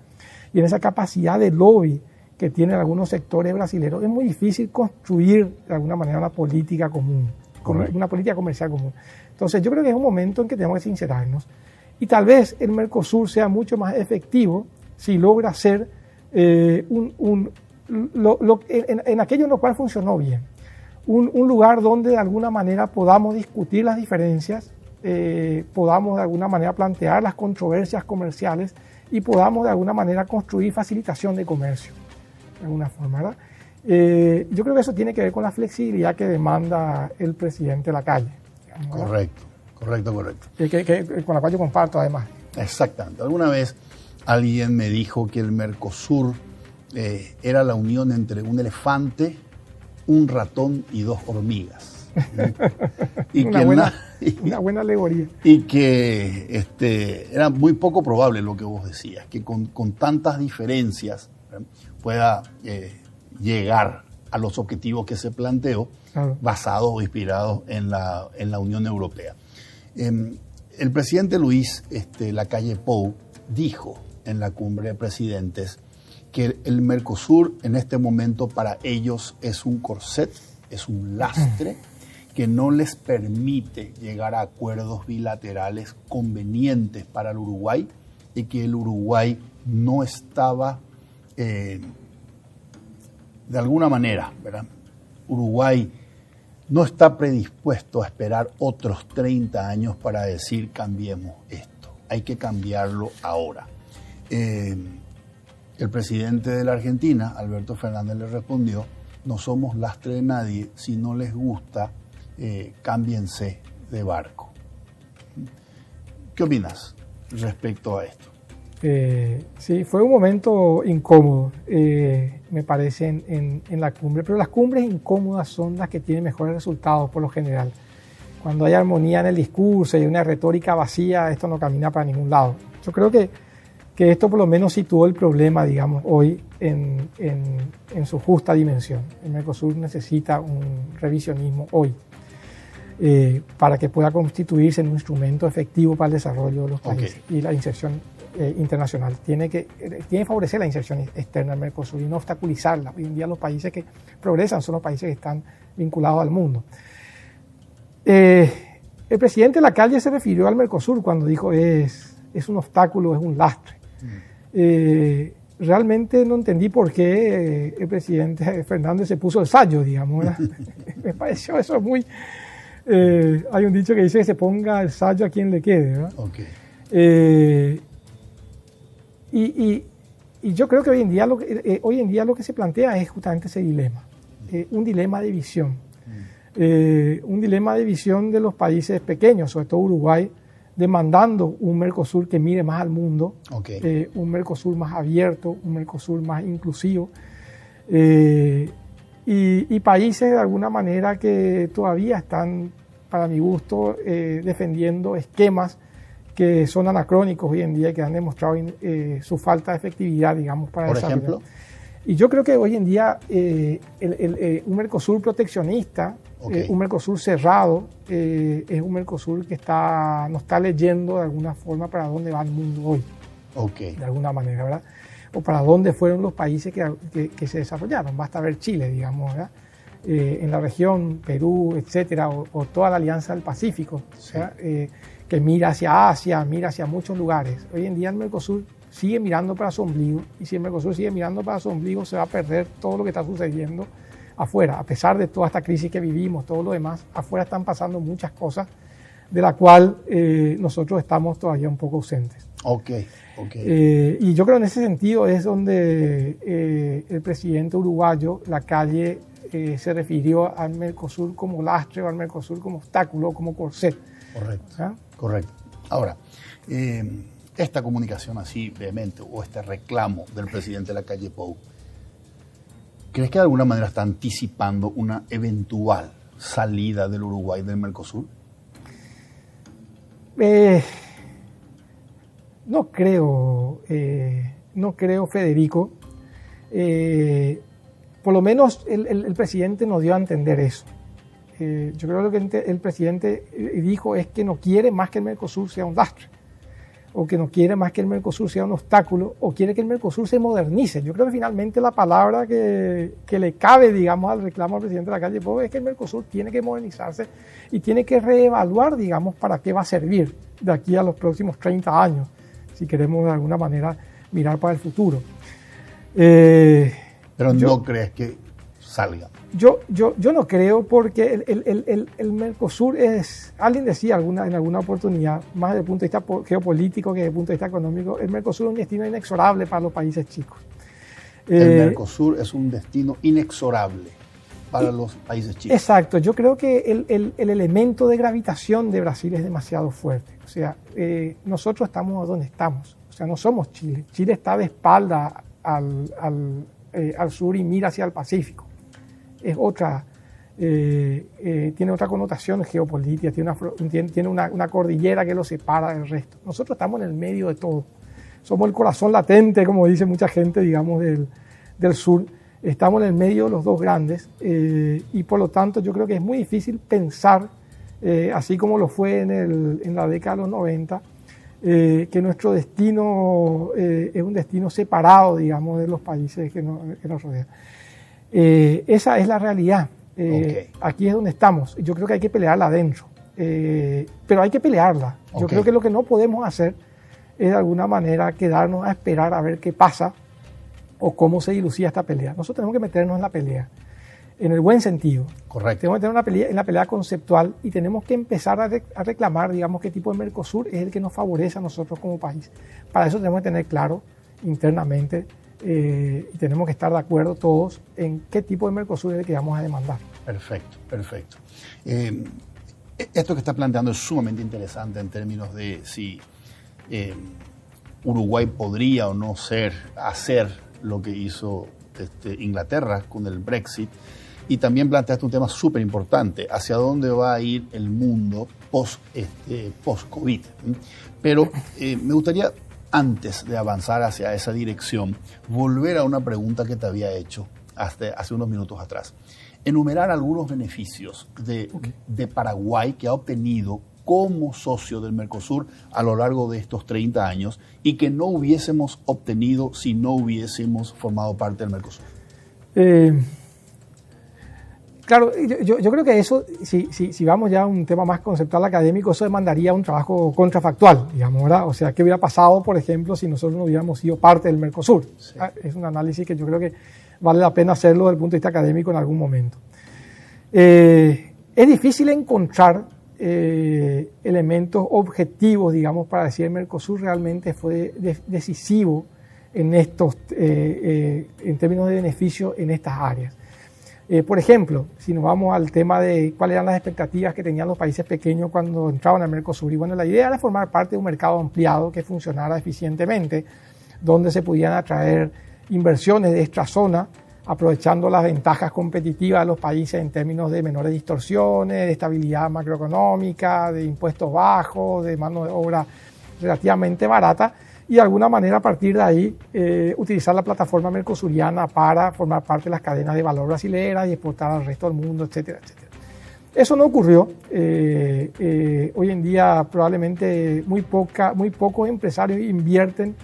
Speaker 5: y en esa capacidad de lobby que tienen algunos sectores brasileños, es muy difícil construir de alguna manera una política común, una política comercial común. Entonces, yo creo que es un momento en que tenemos que sincerarnos y tal vez el Mercosur sea mucho más efectivo si logra ser en aquello en lo cual funcionó bien, un lugar donde de alguna manera podamos discutir las diferencias, podamos de alguna manera plantear las controversias comerciales y podamos de alguna manera construir facilitación de comercio, de alguna forma, ¿verdad? Yo creo que eso tiene que ver con la flexibilidad que demanda el presidente Lacalle. Digamos,
Speaker 1: Correcto.
Speaker 5: Con la cual yo comparto además.
Speaker 1: Exactamente. Alguna vez alguien me dijo que el Mercosur era la unión entre un elefante, un ratón y 2 hormigas. Y
Speaker 5: una buena alegoría.
Speaker 1: Y que era muy poco probable lo que vos decías, que con tantas diferencias pueda llegar a los objetivos que se planteó, claro, basados o inspirados en la Unión Europea. El presidente Luis Lacalle Pou dijo en la cumbre de presidentes que el Mercosur en este momento para ellos es un corset, es un lastre que no les permite llegar a acuerdos bilaterales convenientes para el Uruguay y que el Uruguay no estaba, de alguna manera, ¿verdad? Uruguay no está predispuesto a esperar otros 30 años para decir cambiemos esto, hay que cambiarlo ahora. El presidente de la Argentina, Alberto Fernández, le respondió: no somos lastre de nadie, si no les gusta, cámbiense de barco. ¿Qué opinas respecto a esto?
Speaker 5: Sí, fue un momento incómodo, me parece, en la cumbre, pero las cumbres incómodas son las que tienen mejores resultados por lo general. Cuando hay armonía en el discurso y una retórica vacía, esto no camina para ningún lado. Yo creo que esto por lo menos situó el problema, digamos, hoy en su justa dimensión. El Mercosur necesita un revisionismo hoy para que pueda constituirse en un instrumento efectivo para el desarrollo de los países y la inserción internacional. Tiene que favorecer la inserción externa del Mercosur y no obstaculizarla. Hoy en día los países que progresan son los países que están vinculados al mundo. El presidente Lacalle se refirió al Mercosur cuando dijo es un obstáculo, es un lastre. Realmente no entendí por qué el presidente Fernández se puso el sayo, digamos. Me pareció eso muy... hay un dicho que dice que se ponga el sayo a quien le quede, ¿verdad? Y Y yo creo que hoy en día lo que se plantea es justamente ese dilema, un dilema de visión. Un dilema de visión de los países pequeños, sobre todo Uruguay, demandando un Mercosur que mire más al mundo, un Mercosur más abierto, un Mercosur más inclusivo, y países de alguna manera que todavía están, para mi gusto, defendiendo esquemas que son anacrónicos hoy en día y que han demostrado su falta de efectividad, digamos, para desarrollar. Por ejemplo. Y yo creo que hoy en día un Mercosur proteccionista, un Mercosur cerrado, es un Mercosur que no está leyendo de alguna forma para dónde va el mundo hoy, de alguna manera, ¿verdad? O para dónde fueron los países que se desarrollaron. Basta ver Chile, digamos, ¿verdad? En la región, Perú, etcétera, o toda la Alianza del Pacífico, ¿verdad? Que mira hacia Asia, mira hacia muchos lugares. Hoy en día el Mercosur sigue mirando para su ombligo, y si el Mercosur sigue mirando para su ombligo, se va a perder todo lo que está sucediendo afuera. A pesar de toda esta crisis que vivimos, todo lo demás, afuera están pasando muchas cosas de la cual nosotros estamos todavía un poco ausentes. Y yo creo en ese sentido es donde el presidente uruguayo, Lacalle, se refirió al Mercosur como lastre, o al Mercosur como obstáculo, como corset.
Speaker 1: Correcto. Ahora, esta comunicación así vehemente o este reclamo del presidente Lacalle Pou, ¿crees que de alguna manera está anticipando una eventual salida del Uruguay del Mercosur?
Speaker 5: No creo, Federico. Por lo menos el presidente nos dio a entender eso. Yo creo que el presidente dijo es que no quiere más que el Mercosur sea un lastre, o que no quiere más que el Mercosur sea un obstáculo, o quiere que el Mercosur se modernice. Yo creo que finalmente la palabra que le cabe, digamos, al reclamo al presidente de Lacalle Pou es que el Mercosur tiene que modernizarse y tiene que reevaluar, digamos, para qué va a servir de aquí a los próximos 30 años, si queremos de alguna manera mirar para el futuro.
Speaker 1: Pero no crees que salga.
Speaker 5: Yo no creo, porque el Mercosur es, alguien decía en alguna oportunidad, más desde el punto de vista geopolítico que desde el punto de vista económico, el Mercosur es un destino inexorable para los países chicos.
Speaker 1: El Mercosur es un destino inexorable para los países chicos.
Speaker 5: Exacto, yo creo que el elemento de gravitación de Brasil es demasiado fuerte. O sea, nosotros estamos donde estamos, o sea, no somos Chile. Chile está de espalda al sur y mira hacia el Pacífico. Es otra, tiene otra connotación geopolítica, tiene una cordillera que lo separa del resto. Nosotros estamos en el medio de todo. Somos el corazón latente, como dice mucha gente, digamos, del sur. Estamos en el medio de los dos grandes, y por lo tanto yo creo que es muy difícil pensar, así como lo fue en la década de los 90, que nuestro destino es un destino separado, digamos, de los países que nos rodean. Esa es la realidad. Aquí es donde estamos. Yo creo que hay que pelearla adentro, pero hay que pelearla. Yo creo que lo que no podemos hacer es de alguna manera quedarnos a esperar a ver qué pasa o cómo se dilucía esta pelea. Nosotros tenemos que meternos en la pelea, en el buen sentido.
Speaker 1: Correcto.
Speaker 5: Tenemos que meternos en la pelea conceptual, y tenemos que empezar a reclamar, digamos, qué tipo de Mercosur es el que nos favorece a nosotros como país. Para eso tenemos que tener claro internamente, y tenemos que estar de acuerdo todos en qué tipo de Mercosur es el que vamos a demandar.
Speaker 1: Perfecto. Esto que está planteando es sumamente interesante en términos de si Uruguay podría o no hacer lo que hizo Inglaterra con el Brexit, y también planteaste un tema súper importante, hacia dónde va a ir el mundo post-COVID. Pero me gustaría, antes de avanzar hacia esa dirección, volver a una pregunta que te había hecho hace unos minutos atrás. Enumerar algunos beneficios de Paraguay que ha obtenido como socio del Mercosur a lo largo de estos 30 años y que no hubiésemos obtenido si no hubiésemos formado parte del Mercosur.
Speaker 5: Claro, yo creo que eso, si vamos ya a un tema más conceptual académico, eso demandaría un trabajo contrafactual, digamos, ¿verdad? O sea, ¿qué hubiera pasado, por ejemplo, si nosotros no hubiéramos sido parte del Mercosur? Sí. Es un análisis que yo creo que vale la pena hacerlo desde el punto de vista académico en algún momento. Es difícil encontrar elementos objetivos, digamos, para decir el Mercosur realmente fue decisivo en términos de beneficio en estas áreas. Por ejemplo, si nos vamos al tema de cuáles eran las expectativas que tenían los países pequeños cuando entraban al Mercosur, y bueno, la idea era formar parte de un mercado ampliado que funcionara eficientemente, donde se pudieran atraer inversiones de esta zona, aprovechando las ventajas competitivas de los países en términos de menores distorsiones, de estabilidad macroeconómica, de impuestos bajos, de mano de obra relativamente barata, y de alguna manera a partir de ahí utilizar la plataforma mercosuriana para formar parte de las cadenas de valor brasileras y exportar al resto del mundo, etcétera, etcétera. Eso no ocurrió. Hoy en día probablemente muy pocos empresarios invierten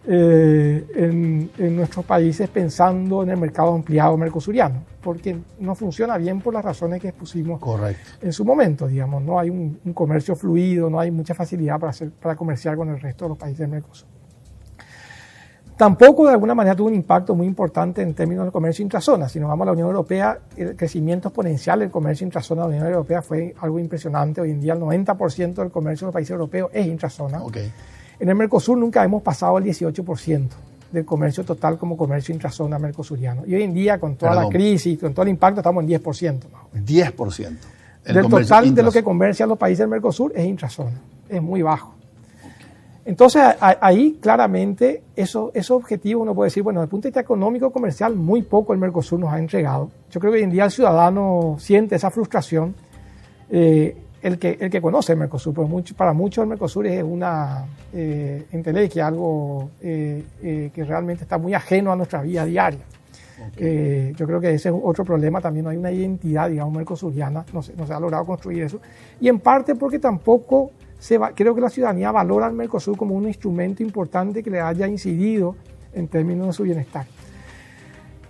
Speaker 5: en nuestros países pensando en el mercado ampliado mercosuriano, porque no funciona bien por las razones que expusimos.
Speaker 1: Correcto.
Speaker 5: En su momento, digamos, no hay un comercio fluido, no hay mucha facilidad para comerciar con el resto de los países del Mercosur. Tampoco de alguna manera tuvo un impacto muy importante en términos del comercio intrazona. Si nos vamos a la Unión Europea, el crecimiento exponencial del comercio intrazona de la Unión Europea fue algo impresionante. Hoy en día el 90% del comercio de los países europeos es intrazona.
Speaker 1: Okay.
Speaker 5: En el Mercosur nunca hemos pasado el 18% del comercio total como comercio intrazona mercosuriano. Y hoy en día, con toda la crisis, con todo el impacto, estamos en 10%.
Speaker 1: 10%.
Speaker 5: Del total de lo que comercian los países del Mercosur es intrazona. Es muy bajo. Entonces, ahí claramente esos objetivos uno puede decir, bueno, desde el punto de vista económico comercial, muy poco el Mercosur nos ha entregado. Yo creo que hoy en día el ciudadano siente esa frustración. El que conoce el Mercosur, pues para muchos el Mercosur es una entelequia, algo que realmente está muy ajeno a nuestra vida diaria. Okay. Yo creo que ese es otro problema también, no hay una identidad, digamos, mercosuriana, no se ha logrado construir eso, y en parte porque tampoco creo que la ciudadanía valora al Mercosur como un instrumento importante que le haya incidido en términos de su bienestar.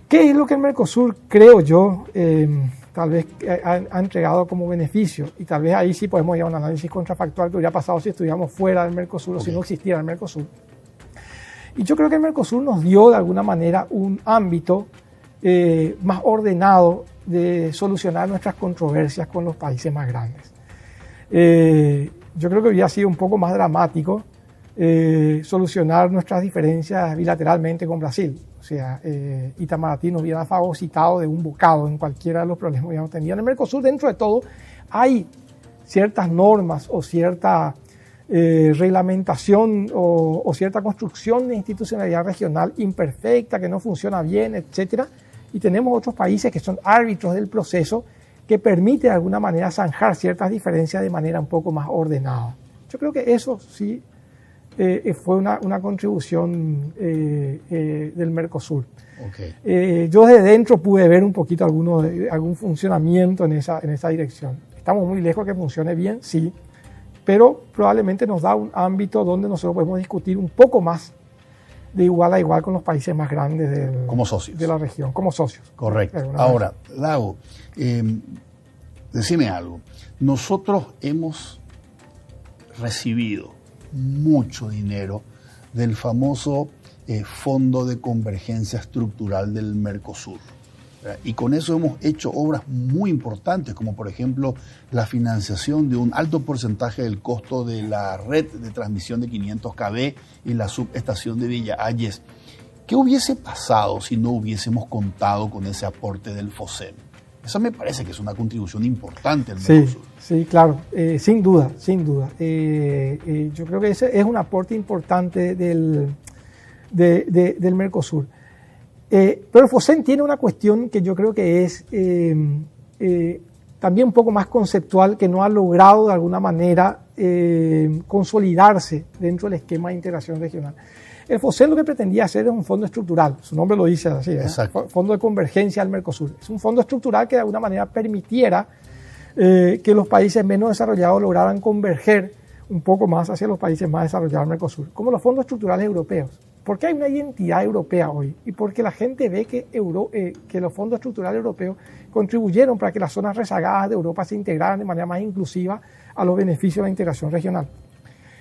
Speaker 5: ¿Qué es lo que el Mercosur, creo yo, tal vez ha entregado como beneficio? Y tal vez ahí sí podemos ir a un análisis contrafactual que hubiera pasado si estuviéramos fuera del Mercosur o si no existiera el Mercosur. Y yo creo que el Mercosur nos dio de alguna manera un ámbito más ordenado de solucionar nuestras controversias con los países más grandes. Yo creo que hubiera sido un poco más dramático solucionar nuestras diferencias bilateralmente con Brasil. O sea, Itamaraty nos hubiera fagocitado de un bocado en cualquiera de los problemas que hubiéramos tenido. En el Mercosur, dentro de todo, hay ciertas normas o cierta reglamentación o cierta construcción de institucionalidad regional imperfecta, que no funciona bien, etcétera. Y tenemos otros países que son árbitros del proceso que permite de alguna manera zanjar ciertas diferencias de manera un poco más ordenada. Yo creo que eso sí fue una contribución del Mercosur. Okay. Yo desde dentro pude ver un poquito algún funcionamiento en esa dirección. Estamos muy lejos de que funcione bien, sí, pero probablemente nos da un ámbito donde nosotros podemos discutir un poco más de igual a igual con los países más grandes
Speaker 1: como socios
Speaker 5: de la región, como socios.
Speaker 1: Correcto. Ahora, Dago, decime algo. Nosotros hemos recibido mucho dinero del famoso Fondo de Convergencia Estructural del Mercosur. Y con eso hemos hecho obras muy importantes, como por ejemplo la financiación de un alto porcentaje del costo de la red de transmisión de 500 kV y la subestación de Villa Ayes. ¿Qué hubiese pasado si no hubiésemos contado con ese aporte del FOSEM? Eso me parece que es una contribución importante al Mercosur.
Speaker 5: Sí, claro, sin duda. Yo creo que ese es un aporte importante del Mercosur. Pero el FOSEM tiene una cuestión que yo creo que es también un poco más conceptual, que no ha logrado de alguna manera consolidarse dentro del esquema de integración regional. El FOSEM lo que pretendía hacer es un fondo estructural, su nombre lo dice así, Fondo de Convergencia al Mercosur. Es un fondo estructural que de alguna manera permitiera que los países menos desarrollados lograran converger un poco más hacia los países más desarrollados del Mercosur, como los fondos estructurales europeos. Porque hay una identidad europea hoy y porque la gente ve que los fondos estructurales europeos contribuyeron para que las zonas rezagadas de Europa se integraran de manera más inclusiva a los beneficios de la integración regional.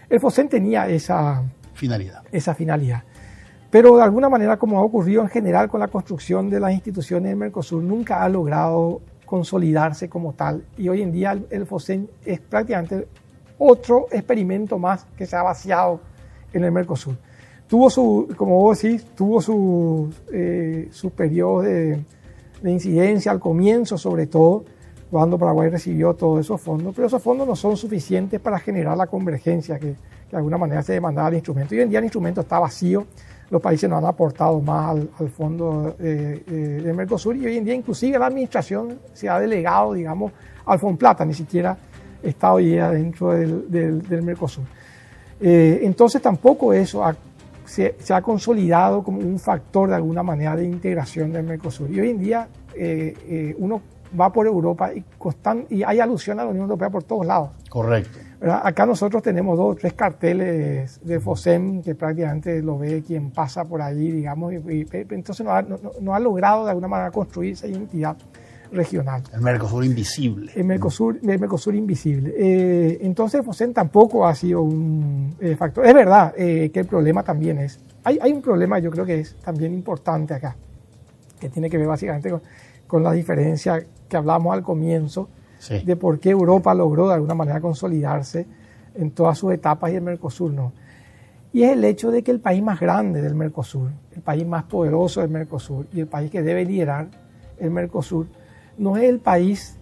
Speaker 5: El FOSEM tenía esa finalidad. Pero de alguna manera, como ha ocurrido en general con la construcción de las instituciones del Mercosur, nunca ha logrado consolidarse como tal. Y hoy en día el FOSEM es prácticamente otro experimento más que se ha vaciado en el Mercosur. como vos decís, tuvo sus periodos de incidencia al comienzo, sobre todo, cuando Paraguay recibió todos esos fondos, pero esos fondos no son suficientes para generar la convergencia que de alguna manera se demandaba al instrumento. Hoy en día el instrumento está vacío, los países no han aportado más al fondo del Mercosur, y hoy en día inclusive la administración se ha delegado, digamos, al Fonplata, ni siquiera está hoy día dentro del Mercosur. Entonces tampoco eso se ha consolidado como un factor de alguna manera de integración del Mercosur. Y hoy en día uno va por Europa y hay alusión a la Unión Europea por todos lados.
Speaker 1: Correcto.
Speaker 5: ¿Verdad? Acá nosotros tenemos 2 o 3 carteles de FOSEM que prácticamente lo ve quien pasa por allí, digamos, y entonces no ha logrado de alguna manera construir esa identidad regional.
Speaker 1: El Mercosur invisible.
Speaker 5: El Mercosur invisible. Entonces FOSEM tampoco ha sido un factor. Es verdad que el problema también es, hay un problema, yo creo que es también importante acá, que tiene que ver básicamente con la diferencia que hablamos al comienzo, sí, de por qué Europa logró de alguna manera consolidarse en todas sus etapas y el Mercosur no. Y es el hecho de que el país más grande del Mercosur, el país más poderoso del Mercosur y el país que debe liderar el Mercosur, no es el país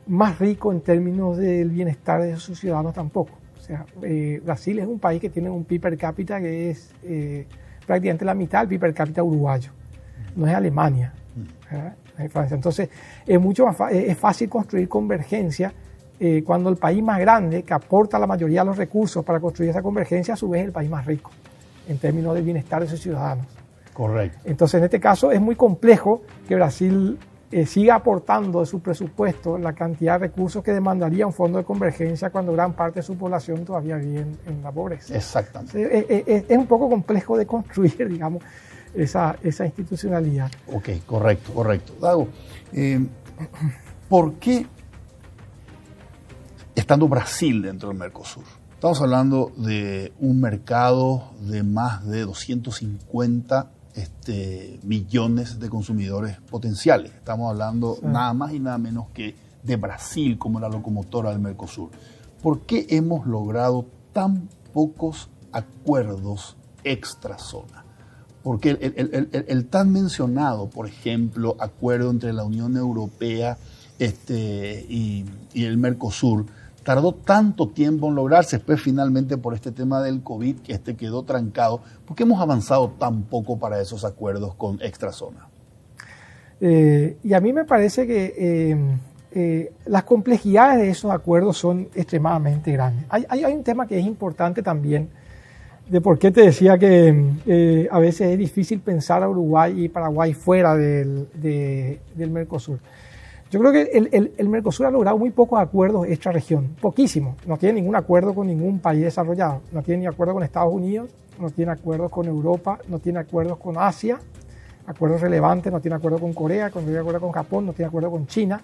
Speaker 5: más rico en términos del bienestar de sus ciudadanos tampoco. O sea, Brasil es un país que tiene un PIB per cápita que es prácticamente la mitad del PIB per cápita uruguayo. No es Alemania, ¿verdad? No es Francia. Entonces es fácil construir convergencia cuando el país más grande, que aporta la mayoría de los recursos para construir esa convergencia, a su vez es el país más rico en términos del bienestar de sus ciudadanos.
Speaker 1: Correcto.
Speaker 5: Entonces en este caso es muy complejo que Brasil siga aportando de su presupuesto la cantidad de recursos que demandaría un fondo de convergencia cuando gran parte de su población todavía vive en la pobreza.
Speaker 1: Exactamente.
Speaker 5: Es un poco complejo de construir, digamos, esa institucionalidad.
Speaker 1: Ok, correcto. Dago, ¿por qué, estando Brasil dentro del Mercosur, estamos hablando de un mercado de más de 250 millones de consumidores potenciales? Estamos hablando nada más y nada menos que de Brasil como la locomotora del Mercosur. ¿Por qué hemos logrado tan pocos acuerdos extrazona? Porque el tan mencionado, por ejemplo, acuerdo entre la Unión Europea y el Mercosur tardó tanto tiempo en lograrse, después finalmente por este tema del COVID que quedó trancado. ¿Por qué hemos avanzado tan poco para esos acuerdos con extrazona?
Speaker 5: Y a mí me parece que las complejidades de esos acuerdos son extremadamente grandes. Hay un tema que es importante también, de por qué te decía que a veces es difícil pensar a Uruguay y Paraguay fuera del Mercosur. Yo creo que el Mercosur ha logrado muy pocos acuerdos extra-región, poquísimos. No tiene ningún acuerdo con ningún país desarrollado. No tiene ni acuerdo con Estados Unidos, no tiene acuerdos con Europa, no tiene acuerdos con Asia, acuerdos relevantes, no tiene acuerdo con Corea, no tiene acuerdo con Japón, no tiene acuerdo con China.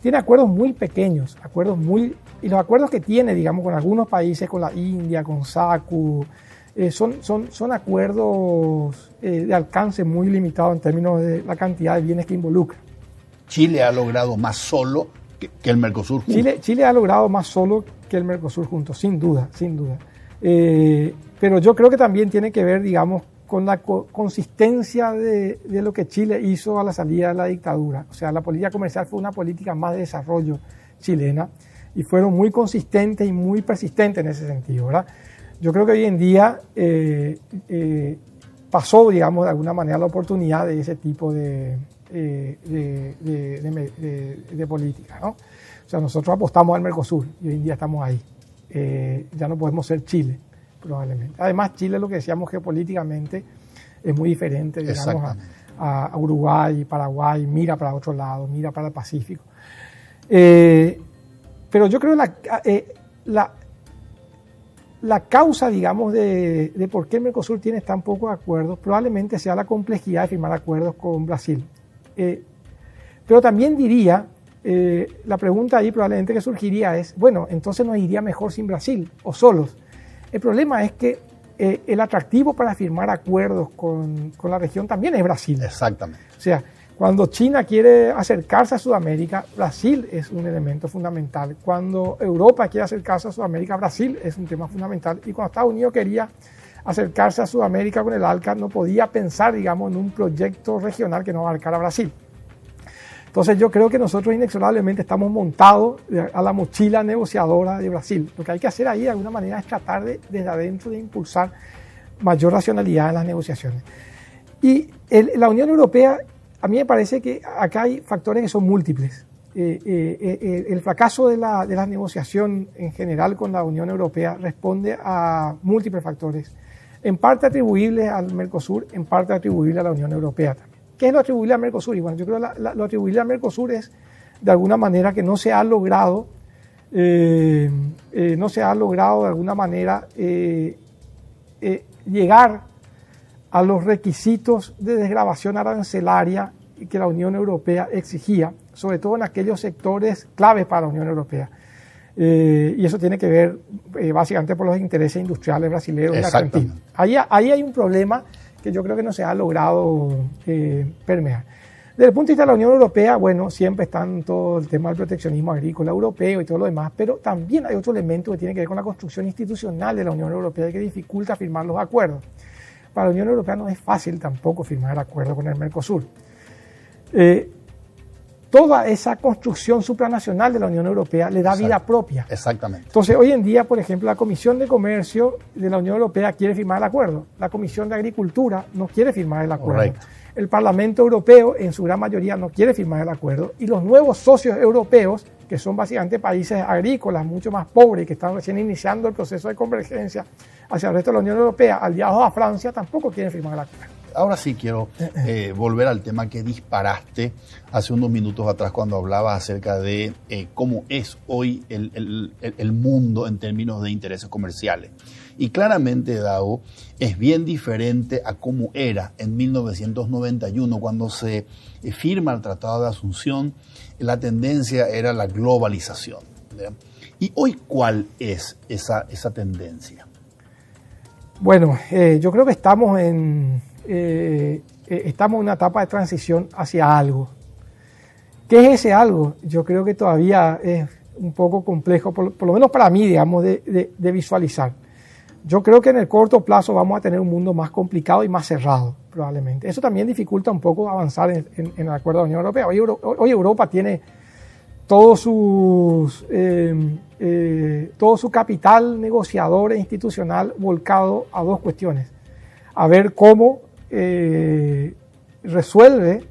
Speaker 5: Tiene acuerdos muy pequeños, y los acuerdos que tiene, digamos, con algunos países, con la India, con SACU, son acuerdos de alcance muy limitado en términos de la cantidad de bienes que involucra.
Speaker 1: Chile ha logrado más solo que el Mercosur juntos.
Speaker 5: Chile ha logrado más solo que el Mercosur juntos, sin duda. Pero yo creo que también tiene que ver, digamos, con la consistencia de lo que Chile hizo a la salida de la dictadura. O sea, la política comercial fue una política más de desarrollo chilena y fueron muy consistentes y muy persistentes en ese sentido, ¿verdad? Yo creo que hoy en día pasó, digamos, de alguna manera la oportunidad de ese tipo de política, ¿no? O sea, nosotros apostamos al Mercosur y hoy en día estamos ahí. Ya no podemos ser Chile, probablemente. Además, Chile, lo que decíamos geopolíticamente, es muy diferente, digamos, a Uruguay y Paraguay, mira para otro lado, mira para el Pacífico. Pero yo creo la causa, digamos, de por qué el Mercosur tiene tan pocos acuerdos probablemente sea la complejidad de firmar acuerdos con Brasil. Pero también diría, la pregunta ahí probablemente que surgiría es, bueno, entonces nos iría mejor sin Brasil o solos. El problema es que el atractivo para firmar acuerdos con la región también es Brasil.
Speaker 1: Exactamente.
Speaker 5: O sea, Cuando China quiere acercarse a Sudamérica, Brasil es un elemento fundamental. Cuando Europa quiere acercarse a Sudamérica, Brasil es un tema fundamental. Y cuando Estados Unidos quería acercarse a Sudamérica con el ALCA, no podía pensar, digamos, en un proyecto regional que no abarcara a Brasil. Entonces yo creo que nosotros inexorablemente estamos montados a la mochila negociadora de Brasil. Lo que hay que hacer ahí de alguna manera es tratar desde adentro de impulsar mayor racionalidad en las negociaciones. Y la Unión Europea, a mí me parece que acá hay factores que son múltiples. El fracaso de la negociación en general con la Unión Europea responde a múltiples factores, en parte atribuibles al Mercosur, en parte atribuibles a la Unión Europea también. ¿Qué es lo atribuible al Mercosur? Y bueno, yo creo que lo atribuible al Mercosur es de alguna manera que no se ha logrado de alguna manera llegar a los requisitos de desgravación arancelaria que la Unión Europea exigía, sobre todo en aquellos sectores claves para la Unión Europea. Y eso tiene que ver básicamente por los intereses industriales brasileños y argentinos. Ahí hay un problema que yo creo que no se ha logrado permear. Desde el punto de vista de la Unión Europea, bueno, siempre están todo el tema del proteccionismo agrícola europeo y todo lo demás, pero también hay otro elemento que tiene que ver con la construcción institucional de la Unión Europea y que dificulta firmar los acuerdos. Para la Unión Europea no es fácil tampoco firmar el acuerdo con el Mercosur. Toda esa construcción supranacional de la Unión Europea le da vida propia.
Speaker 1: Exactamente.
Speaker 5: Entonces, hoy en día, por ejemplo, la Comisión de Comercio de la Unión Europea quiere firmar el acuerdo. La Comisión de Agricultura no quiere firmar el acuerdo.
Speaker 1: Correcto.
Speaker 5: El Parlamento Europeo, en su gran mayoría, no quiere firmar el acuerdo. Y los nuevos socios europeos, que son básicamente países agrícolas mucho más pobres y que están recién iniciando el proceso de convergencia hacia el resto de la Unión Europea, aliados a Francia, tampoco quieren firmar el acuerdo.
Speaker 1: Ahora sí quiero volver al tema que disparaste hace unos minutos atrás cuando hablabas acerca de cómo es hoy el mundo en términos de intereses comerciales. Y claramente, Dago, es bien diferente a cómo era en 1991 cuando se firma el Tratado de Asunción. La tendencia era la globalización, ¿verdad? ¿Y hoy cuál es esa tendencia?
Speaker 5: Bueno, yo creo que estamos en una etapa de transición hacia algo. ¿Qué es ese algo? Yo creo que todavía es un poco complejo, por lo menos para mí, digamos, de visualizar. Yo creo que en el corto plazo vamos a tener un mundo más complicado y más cerrado, probablemente. Eso también dificulta un poco avanzar en el acuerdo de la Unión Europea. Hoy Europa tiene todo su capital negociador e institucional volcado a dos cuestiones. A ver cómo resuelve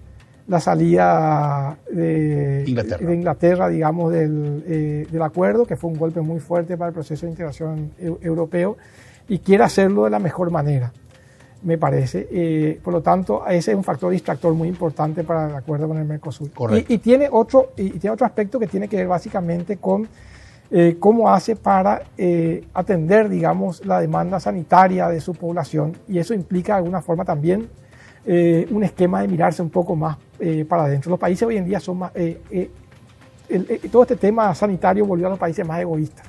Speaker 5: la salida de Inglaterra, digamos, del acuerdo, que fue un golpe muy fuerte para el proceso de integración europeo, y quiere hacerlo de la mejor manera, me parece. Por lo tanto, ese es un factor distractor muy importante para el acuerdo con el Mercosur.
Speaker 1: Correcto.
Speaker 5: Y tiene otro aspecto que tiene que ver básicamente con cómo hace para atender, digamos, la demanda sanitaria de su población, y eso implica de alguna forma también un esquema de mirarse un poco más para adentro. Los países hoy en día son más... todo este tema sanitario volvió a los países más egoístas.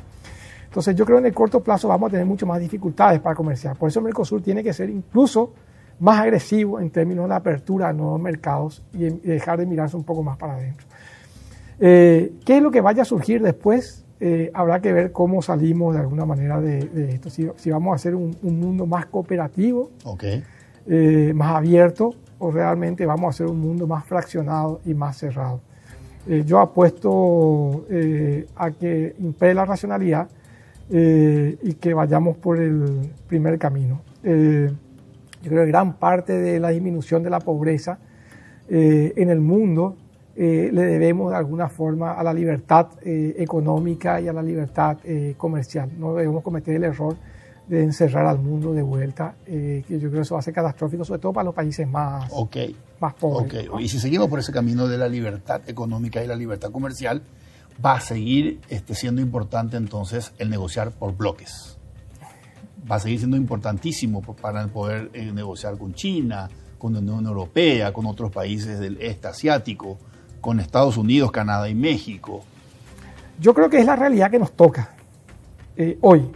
Speaker 5: Entonces yo creo que en el corto plazo vamos a tener mucho más dificultades para comerciar. Por eso el Mercosur tiene que ser incluso más agresivo en términos de la apertura a nuevos mercados y dejar de mirarse un poco más para adentro. ¿Qué es lo que vaya a surgir después? Habrá que ver cómo salimos de alguna manera de esto. Si vamos a hacer un mundo más cooperativo,
Speaker 1: okay,
Speaker 5: más abierto, o realmente vamos a hacer un mundo más fraccionado y más cerrado. Yo apuesto a que impere la racionalidad y que vayamos por el primer camino. Yo creo que gran parte de la disminución de la pobreza en el mundo le debemos de alguna forma a la libertad económica y a la libertad comercial. No debemos cometer el error de encerrar al mundo de vuelta, que yo creo que eso va a ser catastrófico, sobre todo para los países más pobres.
Speaker 1: Okay. ¿No? Y si seguimos por ese camino de la libertad económica y la libertad comercial, va a seguir siendo importante entonces el negociar por bloques. Va a seguir siendo importantísimo para poder negociar con China, con la Unión Europea, con otros países del este asiático, con Estados Unidos, Canadá y México.
Speaker 5: Yo creo que es la realidad que nos toca hoy.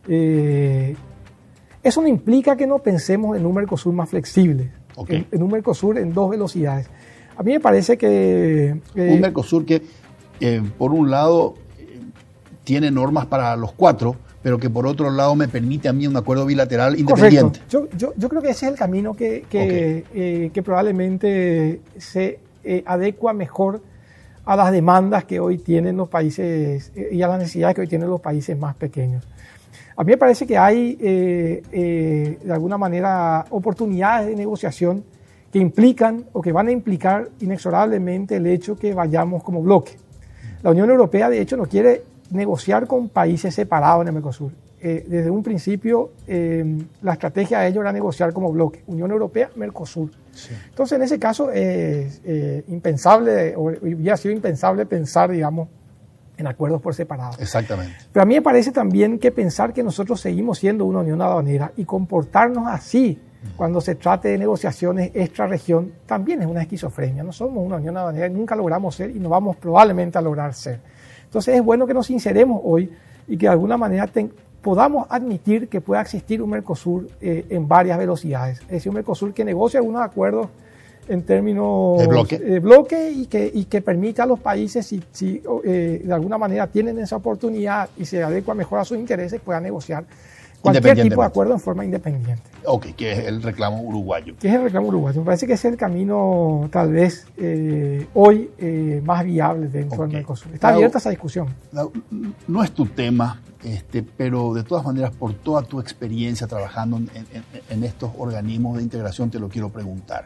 Speaker 5: Eso no implica que no pensemos en un Mercosur más flexible, en un Mercosur en dos velocidades. A mí me parece que...
Speaker 1: un Mercosur que, por un lado, tiene normas para los 4, pero que por otro lado me permite a mí un acuerdo bilateral independiente.
Speaker 5: Correcto. Yo creo que ese es el camino que probablemente se adecua mejor a las demandas que hoy tienen los países y a las necesidades que hoy tienen los países más pequeños. A mí me parece que hay, de alguna manera, oportunidades de negociación que implican o que van a implicar inexorablemente el hecho que vayamos como bloque. La Unión Europea, de hecho, no quiere negociar con países separados en el Mercosur. Desde un principio, la estrategia de ellos era negociar como bloque, Unión Europea, Mercosur. Sí. Entonces, en ese caso, es impensable, o hubiera sido impensable pensar, digamos, en acuerdos por separado.
Speaker 1: Exactamente.
Speaker 5: Pero a mí me parece también que pensar que nosotros seguimos siendo una unión aduanera y comportarnos así cuando se trate de negociaciones extrarregión también es una esquizofrenia. No somos una unión aduanera y nunca logramos ser y no vamos probablemente a lograr ser. Entonces es bueno que nos sinceremos hoy y que de alguna manera podamos admitir que pueda existir un Mercosur en varias velocidades. Es decir, un Mercosur que negocie algunos acuerdos en términos de bloque y que permita a los países, si de alguna manera tienen esa oportunidad y se adecua mejor a sus intereses, puedan negociar cualquier tipo de acuerdo en forma independiente.
Speaker 1: Ok, que es el reclamo uruguayo.
Speaker 5: Que es el reclamo uruguayo. Me parece que ese es el camino, tal vez, hoy más viable dentro del Mercosur. Está abierta esa discusión.
Speaker 1: No es tu tema, pero de todas maneras, por toda tu experiencia trabajando en estos organismos de integración, te lo quiero preguntar.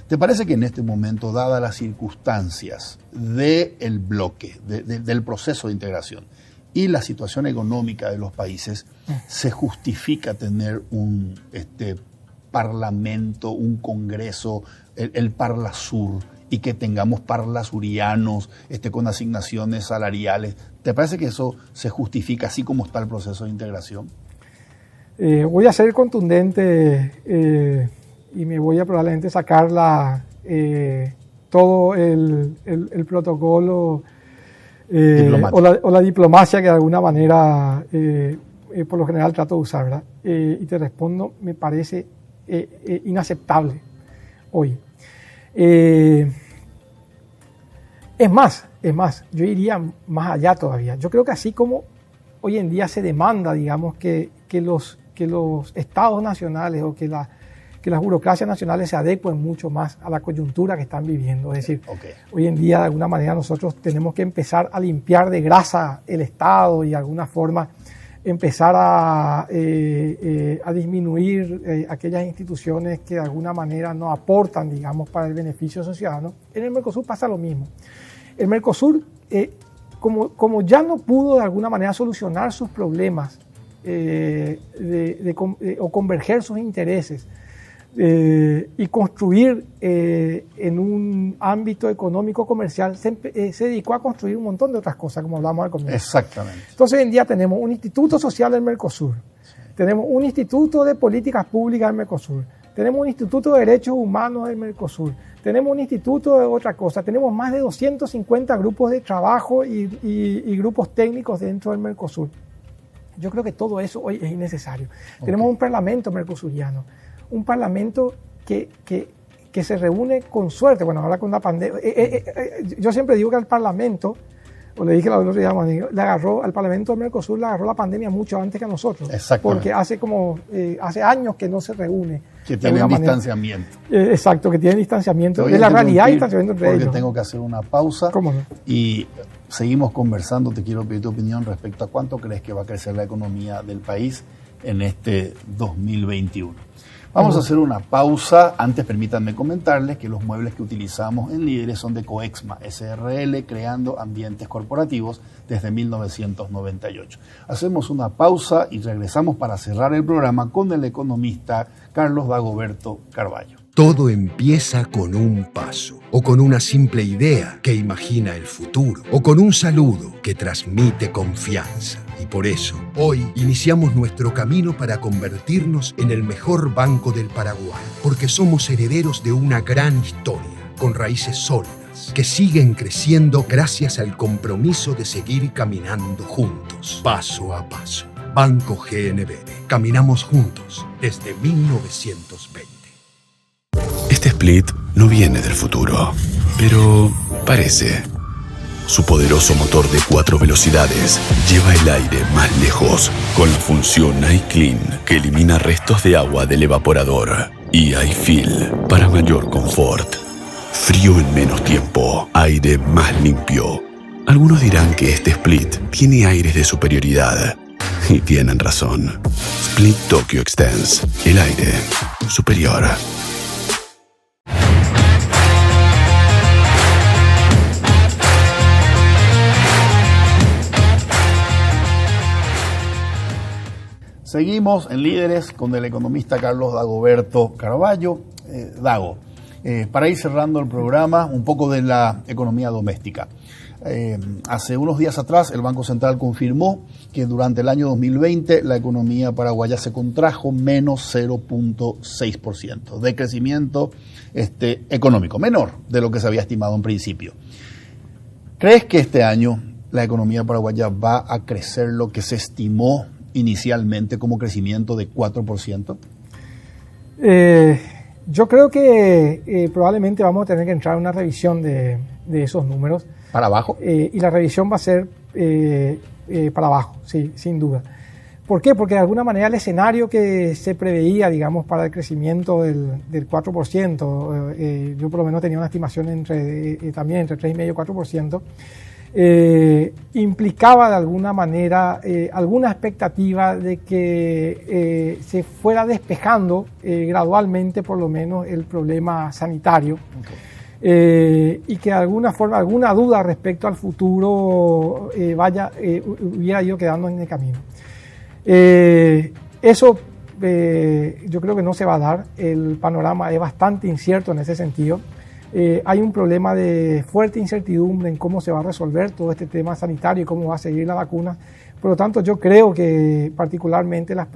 Speaker 1: ¿Te parece que en este momento, dadas las circunstancias del bloque, del proceso de integración y la situación económica de los países, se justifica tener un parlamento, un congreso, el Parlasur, y que tengamos parlasurianos con asignaciones salariales? ¿Te parece que eso se justifica así como está el proceso de integración?
Speaker 5: Voy a ser contundente y me voy a probablemente sacar todo el protocolo o la diplomacia que de alguna manera por lo general trato de usar, ¿verdad? Y te respondo, me parece inaceptable hoy. Es más, yo iría más allá todavía. Yo creo que así como hoy en día se demanda, digamos, que los estados nacionales o que las burocracias nacionales se adecuen mucho más a la coyuntura que están viviendo. Es decir, hoy en día de alguna manera nosotros tenemos que empezar a limpiar de grasa el Estado y de alguna forma empezar a disminuir aquellas instituciones que de alguna manera no aportan, digamos, para el beneficio de los ciudadanos. En el Mercosur pasa lo mismo. El Mercosur, como ya no pudo de alguna manera solucionar sus problemas o converger sus intereses, y construir en un ámbito económico comercial, se dedicó a construir un montón de otras cosas, como hablamos al comienzo.
Speaker 1: Exactamente.
Speaker 5: Entonces hoy en día tenemos un Instituto Social del Mercosur, tenemos un Instituto de Políticas Públicas del Mercosur, tenemos un Instituto de Derechos Humanos del Mercosur, tenemos un instituto de otra cosa, tenemos más de 250 grupos de trabajo y grupos técnicos dentro del Mercosur. Yo creo que todo eso hoy es innecesario. Tenemos un parlamento mercosuriano, un parlamento que se reúne con suerte. Bueno, ahora con la pandemia. Yo siempre digo que al parlamento, o le dije la otro día, al parlamento del Mercosur le agarró la pandemia mucho antes que a nosotros. Porque hace años que no se reúne.
Speaker 1: Que tienen distanciamiento.
Speaker 5: Exacto, que tienen distanciamiento de la realidad y distanciamiento entre ellos.
Speaker 1: Porque tengo que hacer una pausa.
Speaker 5: ¿Cómo no?
Speaker 1: Y seguimos conversando. Te quiero pedir tu opinión respecto a cuánto crees que va a crecer la economía del país en este 2021. Vamos a hacer una pausa. Antes, permítanme comentarles que los muebles que utilizamos en Líderes son de Coexma SRL, creando ambientes corporativos desde 1998. Hacemos una pausa y regresamos para cerrar el programa con el economista Carlos Dagoberto Carballo.
Speaker 3: Todo empieza con un paso, o con una simple idea que imagina el futuro, o con un saludo que transmite confianza. Y por eso, hoy iniciamos nuestro camino para convertirnos en el mejor banco del Paraguay, porque somos herederos de una gran historia, con raíces sólidas, que siguen creciendo gracias al compromiso de seguir caminando juntos, paso a paso. Banco GNB. Caminamos juntos desde 1920.
Speaker 4: Este split no viene del futuro, pero parece. Su poderoso motor de 4 velocidades lleva el aire más lejos con la función iClean, que elimina restos de agua del evaporador, y iFeel para mayor confort. Frío en menos tiempo, aire más limpio. Algunos dirán que este Split tiene aires de superioridad, y tienen razón. Split Tokyo Extends, el aire superior.
Speaker 1: Seguimos en Líderes con el economista Carlos Dagoberto Carvalho. Dago, para ir cerrando el programa, un poco de la economía doméstica. Hace unos días atrás el Banco Central confirmó que durante el año 2020 la economía paraguaya se contrajo menos 0.6% de crecimiento económico, menor de lo que se había estimado en principio. ¿Crees que este año la economía paraguaya va a crecer lo que se estimó inicialmente como crecimiento de 4%?
Speaker 5: Yo creo que probablemente vamos a tener que entrar en una revisión de esos números.
Speaker 1: ¿Para abajo?
Speaker 5: Y la revisión va a ser para abajo, sí, sin duda. ¿Por qué? Porque de alguna manera el escenario que se preveía, digamos, para el crecimiento del 4%, yo por lo menos tenía una estimación también entre 3,5% y 4%, implicaba de alguna manera alguna expectativa de que se fuera despejando gradualmente por lo menos el problema sanitario. Okay. Y que de alguna forma, alguna duda respecto al futuro hubiera ido quedando en el camino. Eso yo creo que no se va a dar. El panorama es bastante incierto en ese sentido. Hay un problema de fuerte incertidumbre en cómo se va a resolver todo este tema sanitario y cómo va a seguir la vacuna. Por lo tanto, yo creo que particularmente las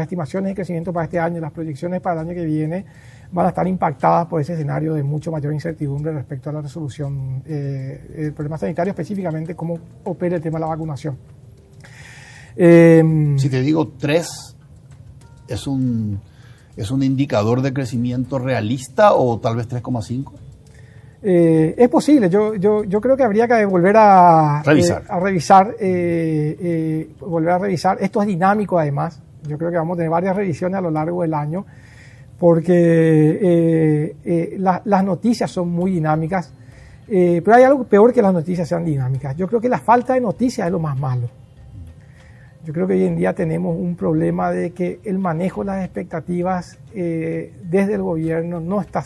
Speaker 5: estimaciones de crecimiento para este año y las proyecciones para el año que viene van a estar impactadas por ese escenario de mucho mayor incertidumbre respecto a la resolución del problema sanitario, específicamente cómo opera el tema de la vacunación.
Speaker 1: Si te digo 3, ¿es un indicador de crecimiento realista o tal vez 3,5?
Speaker 5: Es posible. Yo creo que habría que volver a revisar. Volver a revisar. Esto es dinámico además. Yo creo que vamos a tener varias revisiones a lo largo del año porque las noticias son muy dinámicas. Pero hay algo peor que las noticias sean dinámicas. Yo creo que la falta de noticias es lo más malo. Yo creo que hoy en día tenemos un problema de que el manejo de las expectativas desde el gobierno no está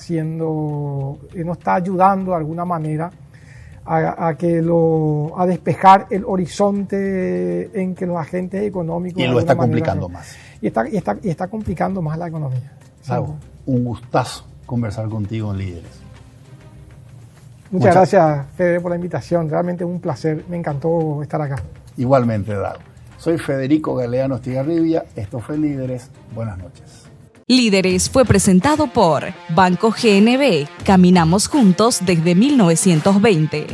Speaker 5: ayudando de alguna manera a despejar el horizonte en que los agentes económicos...
Speaker 1: Y lo está complicando más.
Speaker 5: Y está complicando más la economía.
Speaker 1: Claro, un gustazo conversar contigo en Líderes.
Speaker 5: Muchas gracias, Fede, por la invitación. Realmente un placer. Me encantó estar acá.
Speaker 1: Igualmente, Dago. Soy Federico Galeano Estigarribia, esto fue Líderes, buenas noches.
Speaker 2: Líderes fue presentado por Banco GNB, caminamos juntos desde 1920.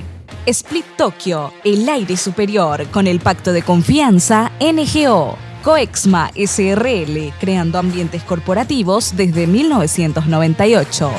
Speaker 2: Split Tokyo, el aire superior con el pacto de confianza NGO. Coexma SRL, creando ambientes corporativos desde 1998.